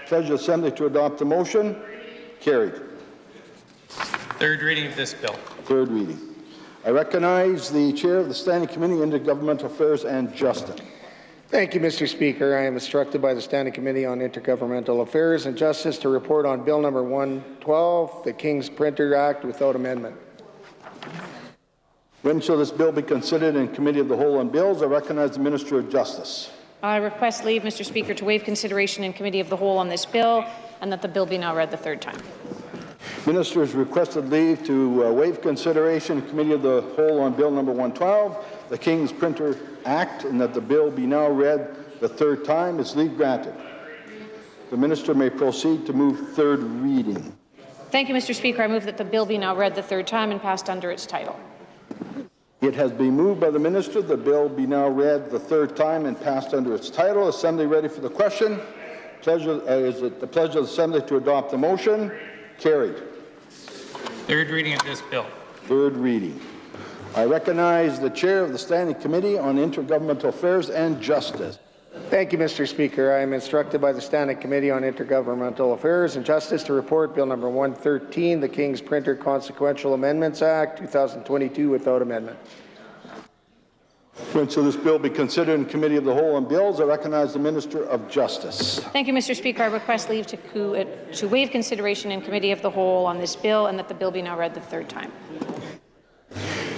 A: Pleasure Assembly to adopt the motion. Carried.
W: Third reading of this bill.
A: Third reading. I recognize the Chair of the Standing Committee on Intergovernmental Affairs and Justice.
K: Thank you, Mr. Speaker. I am instructed by the Standing Committee on Intergovernmental Affairs and Justice to report on Bill number 112, the King's Printer Act, without amendment.
A: When shall this bill be considered in Committee of the Whole on Bills? I recognize the Minister of Justice.
X: I request leave, Mr. Speaker, to waive consideration in Committee of the Whole on this bill and that the bill be now read the third time.
A: Minister has requested leave to waive consideration in Committee of the Whole on Bill number 112, the King's Printer Act, and that the bill be now read the third time. Is leave granted? The Minister may proceed to move third reading.
X: Thank you, Mr. Speaker. I move that the bill be now read the third time and passed under its title.
A: It has been moved by the Minister the bill be now read the third time and passed under its title. Assembly ready for the question. Is it the pleasure of the Assembly to adopt the motion? Carried.
W: Third reading of this bill.
A: Third reading. I recognize the Chair of the Standing Committee on Intergovernmental Affairs and Justice.
K: Thank you, Mr. Speaker. I am instructed by the Standing Committee on Intergovernmental Affairs and Justice to report Bill number 113, the King's Printer Consequential Amendments Act 2022, without amendment.
A: When shall this bill be considered in Committee of the Whole on Bills? I recognize the Minister of Justice.
X: Thank you, Mr. Speaker. I request leave to waive consideration in Committee of the Whole on this bill and that the bill be now read the third time.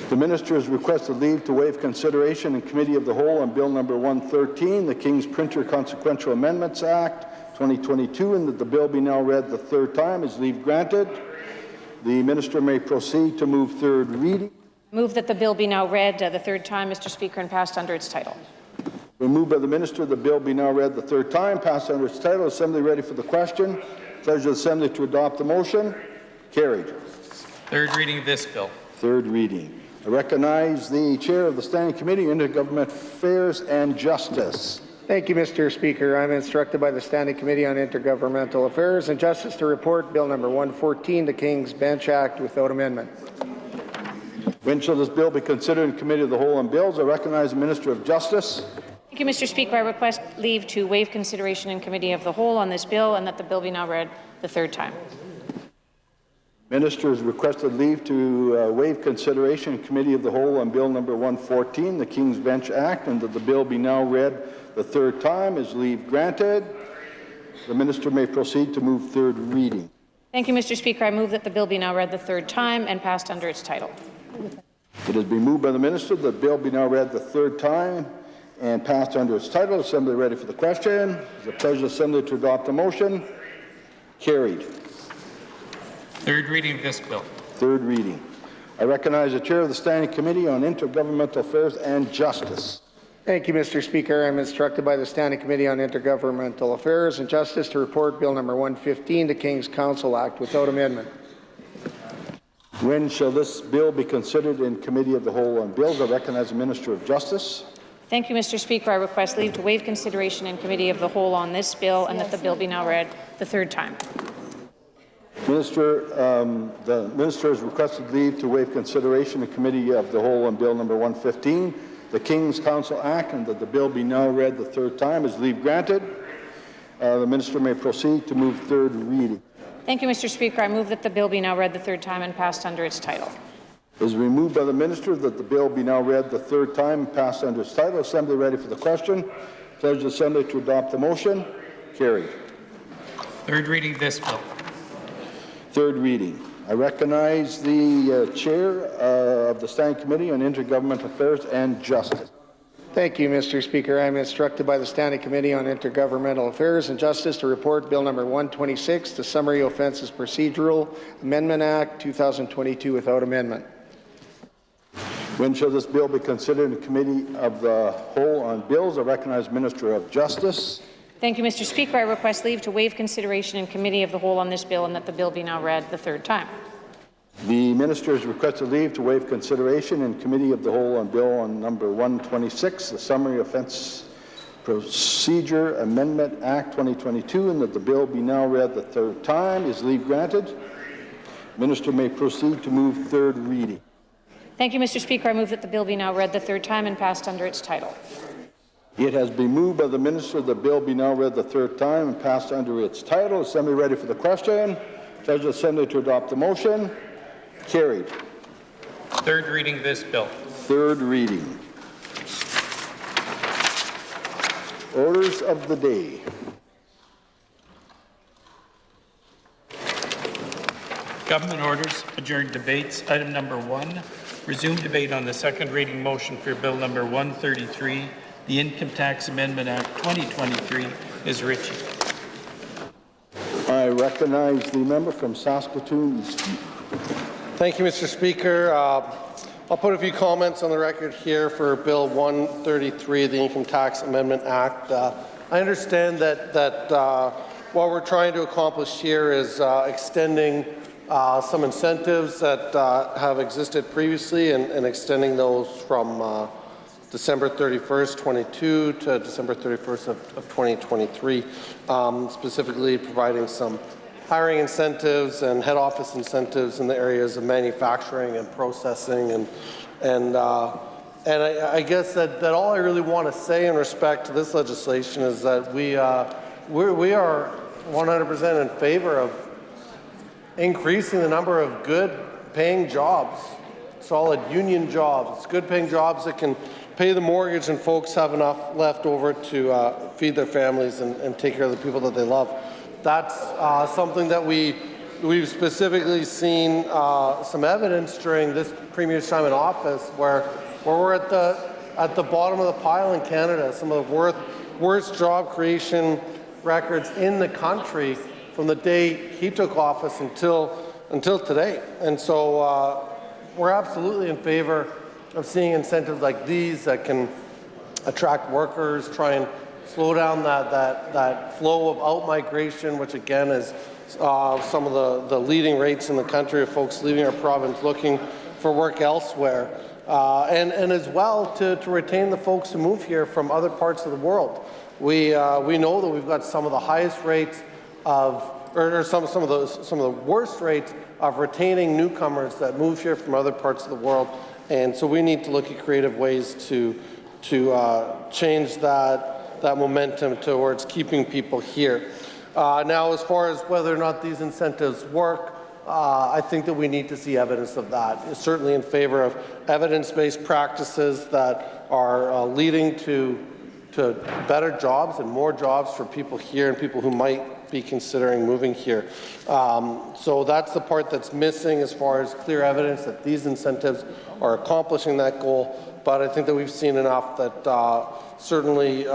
A: The Minister has requested leave to waive consideration in Committee of the Whole on Bill number 113, the King's Printer Consequential Amendments Act 2022, and that the bill be now read the third time. Is leave granted? The Minister may proceed to move third reading.
X: Move that the bill be now read the third time, Mr. Speaker, and passed under its title.
A: Moved by the Minister, the bill be now read the third time, passed under its title. Assembly ready for the question. Pleasure of the Assembly to adopt the motion. Carried.
W: Third reading of this bill.
A: Third reading. I recognize the Chair of the Standing Committee on Intergovernmental Affairs and Justice.
K: Thank you, Mr. Speaker. I'm instructed by the Standing Committee on Intergovernmental Affairs and Justice to report Bill number 114, the King's Bench Act, without amendment.
A: When shall this bill be considered in Committee of the Whole on Bills? I recognize the Minister of Justice.
X: Thank you, Mr. Speaker. I request leave to waive consideration in Committee of the Whole on this bill and that the bill be now read the third time.
A: Minister has requested leave to waive consideration in Committee of the Whole on Bill number 114, the King's Bench Act, and that the bill be now read the third time. Is leave granted? The Minister may proceed to move third reading.
X: Thank you, Mr. Speaker. I move that the bill be now read the third time and passed under its title.
A: It has been moved by the Minister that the bill be now read the third time and passed under its title. Assembly ready for the question. It's a pleasure of the Assembly to adopt the motion. Carried.
W: Third reading of this bill.
A: Third reading. I recognize the Chair of the Standing Committee on Intergovernmental Affairs and Justice.
K: Thank you, Mr. Speaker. I'm instructed by the Standing Committee on Intergovernmental Affairs and Justice to report Bill number 115, the King's Council Act, without amendment.
A: When shall this bill be considered in Committee of the Whole on Bills? I recognize the Minister of Justice.
X: Thank you, Mr. Speaker. I request leave to waive consideration in Committee of the Whole on this bill and that the bill be now read the third time.
A: Minister, the Minister has requested leave to waive consideration in Committee of the Whole on Bill number 115, the King's Council Act, and that the bill be now read the third time. Is leave granted? The Minister may proceed to move third reading.
X: Thank you, Mr. Speaker. I move that the bill be now read the third time and passed under its title.
A: It is moved by the Minister that the bill be now read the third time and passed under its title. Assembly ready for the question. Pledge the Assembly to adopt the motion. Carried.
W: Third reading of this bill.
A: Third reading. I recognize the Chair of the Standing Committee on Intergovernmental Affairs and Justice.
K: Thank you, Mr. Speaker. I'm instructed by the Standing Committee on Intergovernmental Affairs and Justice to report Bill number 126, the Summary Offences Procedural Amendment Act 2022 without amendment.
A: When shall this bill be considered in Committee of the Whole on Bills? I recognize Minister of Justice.
X: Thank you, Mr. Speaker. I request leave to waive consideration in Committee of the Whole on this bill and that the bill be now read the third time.
A: The Minister has requested leave to waive consideration in Committee of the Whole on Bill on number 126, the Summary Offence Procedure Amendment Act 2022, and that the bill be now read the third time. Is leave granted? Minister may proceed to move third reading.
X: Thank you, Mr. Speaker. I move that the bill be now read the third time and passed under its title.
A: It has been moved by the Minister that the bill be now read the third time and passed under its title. Assembly ready for the question. Pledge the Assembly to adopt the motion. Carried.
W: Third reading of this bill.
A: Third reading. Orders of the day.
W: Government orders, adjourned debates. Item number 1, resume debate on the second reading motion for Bill number 133, the Income Tax Amendment Act 2023. Is Ritchie.
A: I recognize the member from Saskatoon East.
M: Thank you, Mr. Speaker. I'll put a few comments on the record here for Bill 133, the Income Tax Amendment Act. I understand that what we're trying to accomplish here is extending some incentives that have existed previously and extending those from December 31st, 22 to December 31st of 2023, specifically providing some hiring incentives and head office incentives in the areas of manufacturing and processing, and I guess that all I really want to say in respect to this legislation is that we are 100% in favor of increasing the number of good-paying jobs, solid union jobs, good-paying jobs that can pay the mortgage and folks have enough left over to feed their families and take care of the people that they love. That's something that we've specifically seen some evidence during this Premier's time in office, where we're at the bottom of the pile in Canada, some of the worst job creation records in the country from the day he took office until today. And so we're absolutely in favor of seeing incentives like these that can attract workers, try and slow down that flow of out-migration, which again is some of the leading rates in the country of folks leaving our province looking for work elsewhere, and as well to retain the folks who move here from other parts of the world. We know that we've got some of the highest rates or some of the worst rates of retaining newcomers that move here from other parts of the world, and so we need to look at creative ways to change that momentum towards keeping people here. Now, as far as whether or not these incentives work, I think that we need to see evidence of that. We're certainly in favor of evidence-based practices that are leading to better jobs and more jobs for people here and people who might be considering moving here. So that's the part that's missing as far as clear evidence that these incentives are accomplishing that goal. But I think that we've seen enough that certainly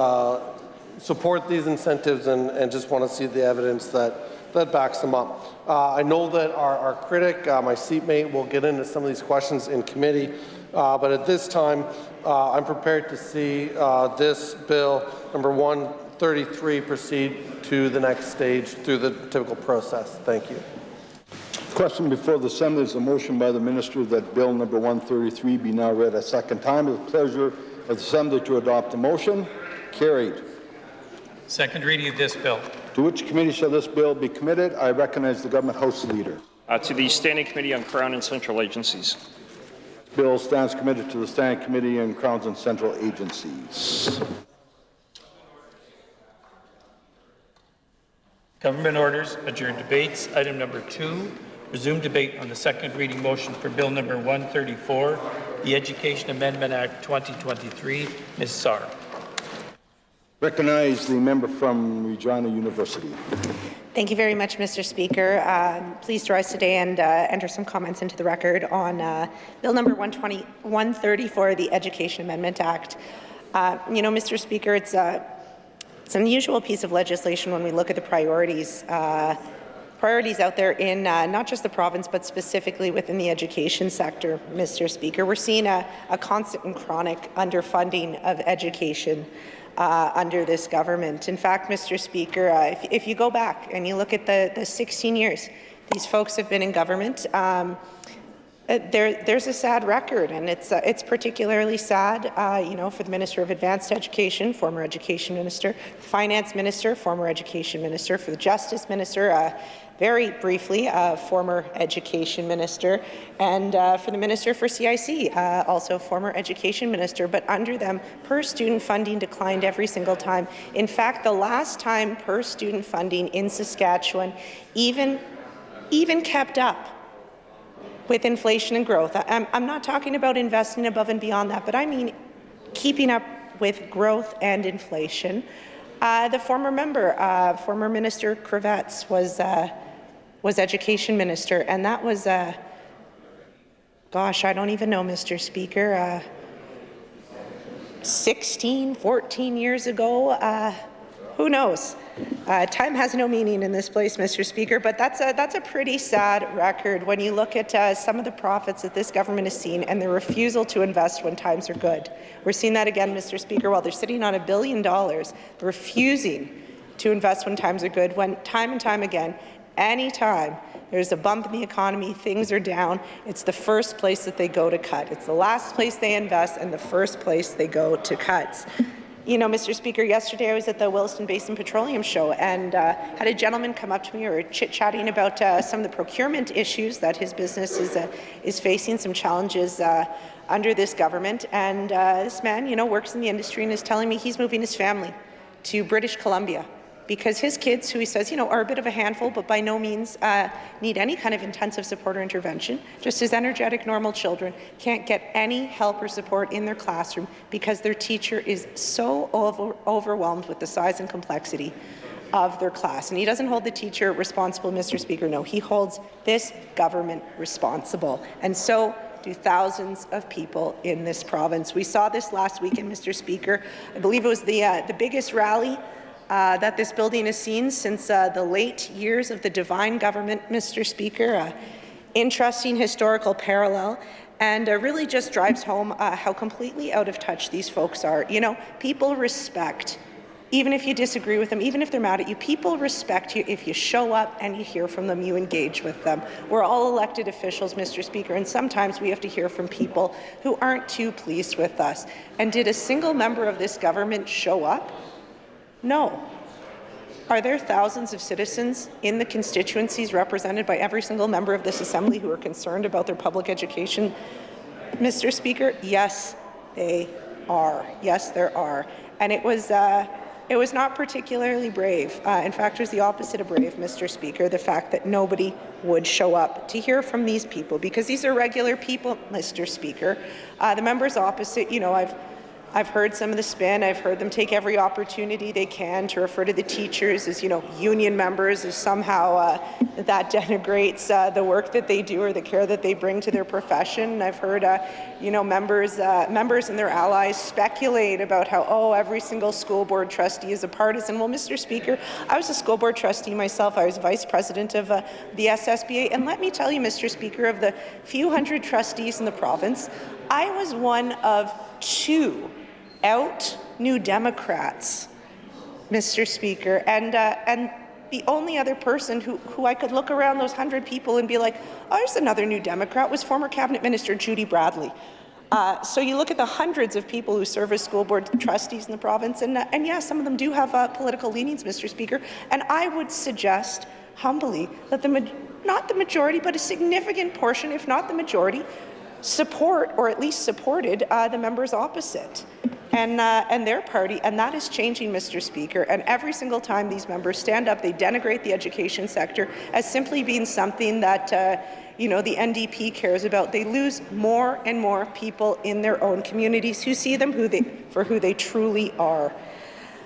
M: support these incentives and just want to see the evidence that that backs them up. I know that our critic, my seatmate, will get into some of these questions in committee, but at this time, I'm prepared to see this bill, number 133, proceed to the next stage through the typical process. Thank you.
A: Question before the Assembly is a motion by the Minister that Bill number 133 be now read a second time. With the pleasure of the Assembly to adopt the motion. Carried.
W: Second reading of this bill.
A: To which committee shall this bill be committed? I recognize the Government House Leader.
V: To the Standing Committee on Crown and Central Agencies.
A: Bill stands committed to the Standing Committee on Crowns and Central Agencies.
W: Government orders, adjourn debates. Item number 2, resume debate on the second reading motion for Bill number 134, the Education Amendment Act 2023. Ms. Saar.
A: Recognize the member from Regina University.
U: Thank you very much, Mr. Speaker. Pleased to rise today and enter some comments into the record on Bill number 134, the Education Amendment Act. You know, Mr. Speaker, it's an unusual piece of legislation when we look at the priorities out there in not just the province, but specifically within the education sector, Mr. Speaker. We're seeing a constant and chronic underfunding of education under this government. In fact, Mr. Speaker, if you go back and you look at the 16 years these folks have been in government, there's a sad record, and it's particularly sad, you know, for the Minister of Advanced Education, former Education Minister, Finance Minister, former Education Minister, for the Justice Minister, very briefly, former Education Minister, and for the Minister for CIC, also former Education Minister. But under them, per-student funding declined every single time. In fact, the last time per-student funding in Saskatchewan even kept up with inflation and growth. I'm not talking about investing above and beyond that, but I mean keeping up with growth and inflation. The former Minister Kravets was Education Minister, and that was, gosh, I don't even know, Mr. Speaker, 16, 14 years ago. Who knows? Time has no meaning in this place, Mr. Speaker, but that's a pretty sad record when you look at some of the profits that this government has seen and the refusal to invest when times are good. We're seeing that again, Mr. Speaker, while they're sitting on $1 billion, refusing to invest when times are good, when time and time again, anytime there's a bump in the economy, things are down, it's the first place that they go to cut. It's the last place they invest and the first place they go to cuts. You know, Mr. Speaker, yesterday I was at the Williston Basin Petroleum Show and had a gentleman come up to me. We were chit-chatting about some of the procurement issues that his business is facing, some challenges under this government. And this man, you know, works in the industry and is telling me he's moving his family to British Columbia because his kids, who he says, you know, are a bit of a handful, but by no means need any kind of intensive support or intervention, just as energetic, normal children, can't get any help or support in their classroom because their teacher is so overwhelmed with the size and complexity of their class. And he doesn't hold the teacher responsible, Mr. Speaker. No, he holds this government responsible. And so do thousands of people in this province. We saw this last weekend, Mr. Speaker. I believe it was the biggest rally that this building has seen since the late years of the Divine government, Mr. Speaker. Interesting historical parallel, and really just drives home how completely out of touch these folks are. You know, people respect, even if you disagree with them, even if they're mad at you, people respect you if you show up and you hear from them, you engage with them. We're all elected officials, Mr. Speaker, and sometimes we have to hear from people who aren't too pleased with us. And did a single member of this government show up? No. Are there thousands of citizens in the constituencies represented by every single member of this Assembly who are concerned about their public education, Mr. Speaker? Yes, they are. Yes, there are. And it was not particularly brave. In fact, it was the opposite of brave, Mr. Speaker, the fact that nobody would show up to hear from these people, because these are regular people, Mr. Speaker. The members opposite, you know, I've heard some of the spin. I've heard them take every opportunity they can to refer to the teachers as, union members, as somehow that denigrates the work that they do or the care that they bring to their profession. I've heard, members and their allies speculate about how, every single school board trustee is a partisan. Well, Mr. Speaker, I was a school board trustee myself. I was vice president of the SSBA, and let me tell you, Mr. Speaker, of the few hundred trustees in the province, I was one of 2 New Democrats, Mr. Speaker, and the only other person who I could look around those 100 people and be like, there's another New Democrat, was former Cabinet Minister Judy Bradley. So you look at the hundreds of people who serve as school board trustees in the province, and yeah, some of them do have political leanings, Mr. Speaker, and I would suggest humbly that not the majority, but a significant portion, if not the majority, support, or at least supported, the members opposite and their party, and that is changing, Mr. Speaker. And every single time these members stand up, they denigrate the education sector as simply being something that the NDP cares about. They lose more and more people in their own communities who see them for who they truly are.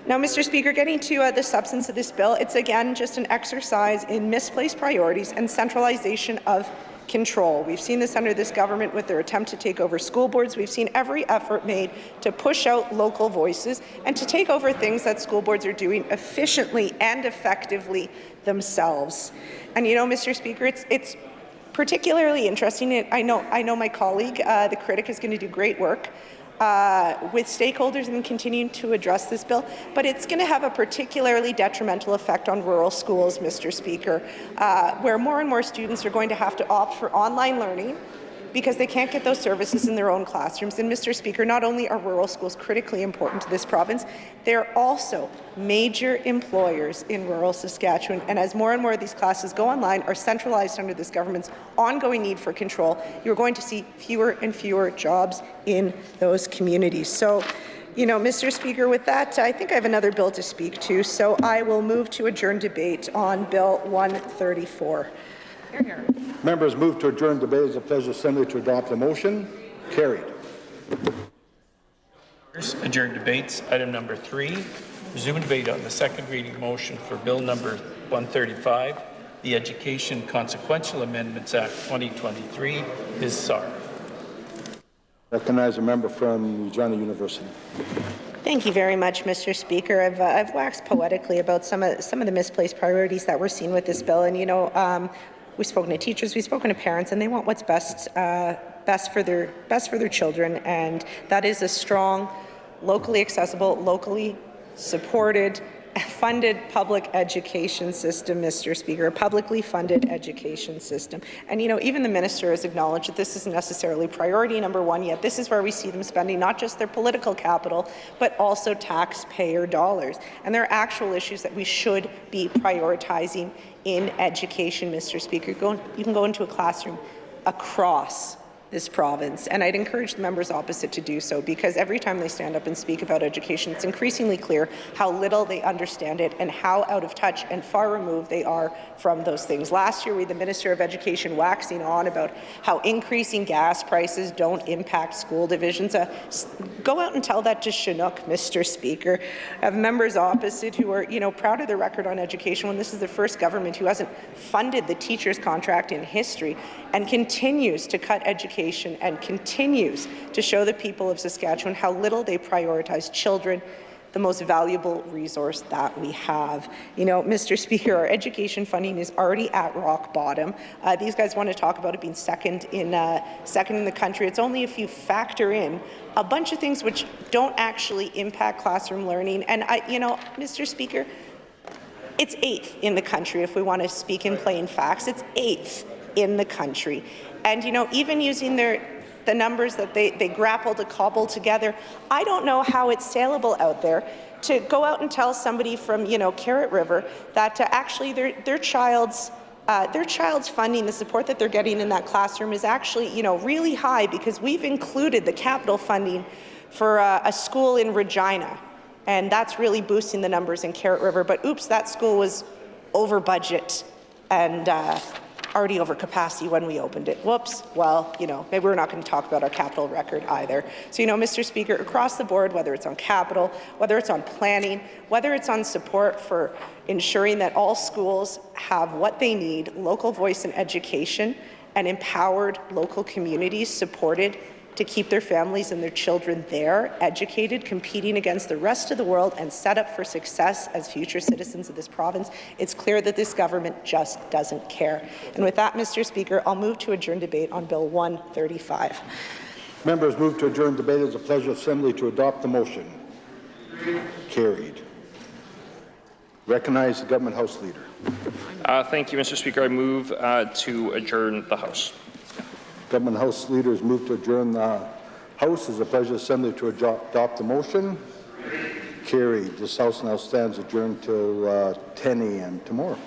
U: Now, Mr. Speaker, getting to the substance of this bill, it's again just an exercise in misplaced priorities and centralization of control. We've seen this under this government with their attempt to take over school boards. We've seen every effort made to push out local voices and to take over things that school boards are doing efficiently and effectively themselves. And Mr. Speaker, it's particularly interesting. I know my colleague, the critic, is going to do great work with stakeholders and continuing to address this bill, but it's going to have a particularly detrimental effect on rural schools, Mr. Speaker, where more and more students are going to have to opt for online learning because they can't get those services in their own classrooms. And Mr. Speaker, not only are rural schools critically important to this province, they're also major employers in rural Saskatchewan. And as more and more of these classes go online, are centralized under this government's ongoing need for control, you're going to see fewer and fewer jobs in those communities. So, Mr. Speaker, with that, I think I have another bill to speak to, so I will move to adjourn debate on Bill 134.
X: Hear, hear.
A: Members move to adjourn debate. It's a pleasure assembly to adopt the motion. Carried.
W: Adjourn debates. Item number 3. Resume debate on the second reading motion for Bill number 135, the Education Consequential Amendments Act 2023. Ms. Saar.
A: Recognize a member from Regina University.
U: Thank you very much, Mr. Speaker. I've waxed poetically about some of the misplaced priorities that we're seeing with this bill, and we've spoken to teachers, we've spoken to parents, and they want what's best for their children, and that is a strong, locally accessible, locally supported, funded public education system, Mr. Speaker, a publicly funded education system. And even the minister has acknowledged that this isn't necessarily priority number 1 yet. This is where we see them spending not just their political capital, but also taxpayer dollars. And there are actual issues that we should be prioritizing in education, Mr. Speaker. You can go into a classroom across this province, and I'd encourage the members opposite to do so, because every time they stand up and speak about education, it's increasingly clear how little they understand it and how out of touch and far removed they are from those things. Last year, we had the Minister of Education waxing on about how increasing gas prices don't impact school divisions. Go out and tell that to Chinook, Mr. Speaker. I have members opposite who are, proud of their record on education when this is the first government who hasn't funded the teacher's contract in history and continues to cut education and continues to show the people of Saskatchewan how little they prioritize children, the most valuable resource that we have. Mr. Speaker, our education funding is already at rock bottom. These guys want to talk about it being second in the country. It's only if you factor in a bunch of things which don't actually impact classroom learning. And Mr. Speaker, it's 8th in the country if we want to speak in plain facts. It's 8th in the country. And even using the numbers that they grapple to cobble together, I don't know how it's saleable out there to go out and tell somebody from Carrot River that actually their child's funding, the support that they're getting in that classroom is actually really high, because we've included the capital funding for a school in Regina, and that's really boosting the numbers in Carrot River. But oops, that school was over budget, and already over capacity when we opened it. Whoops, well, you know, maybe we're not going to talk about our capital record either. So, you know, Mr. Speaker, across the board, whether it's on capital, whether it's on planning, whether it's on support for ensuring that all schools have what they need, local voice and education, and empowered local communities supported to keep their families and their children there, educated, competing against the rest of the world, and set up for success as future citizens of this province, it's clear that this government just doesn't care. And with that, Mr. Speaker, I'll move to adjourn debate on Bill 135.
A: Members move to adjourn debate. It's a pleasure of Assembly to adopt the motion. Carried. Recognize the Government House Leader.
V: Thank you, Mr. Speaker. I move to adjourn the House.
A: Government House Leaders move to adjourn the House. It's a pleasure of Assembly to adopt the motion. Carried. This House now stands adjourned till 10 a.m. tomorrow.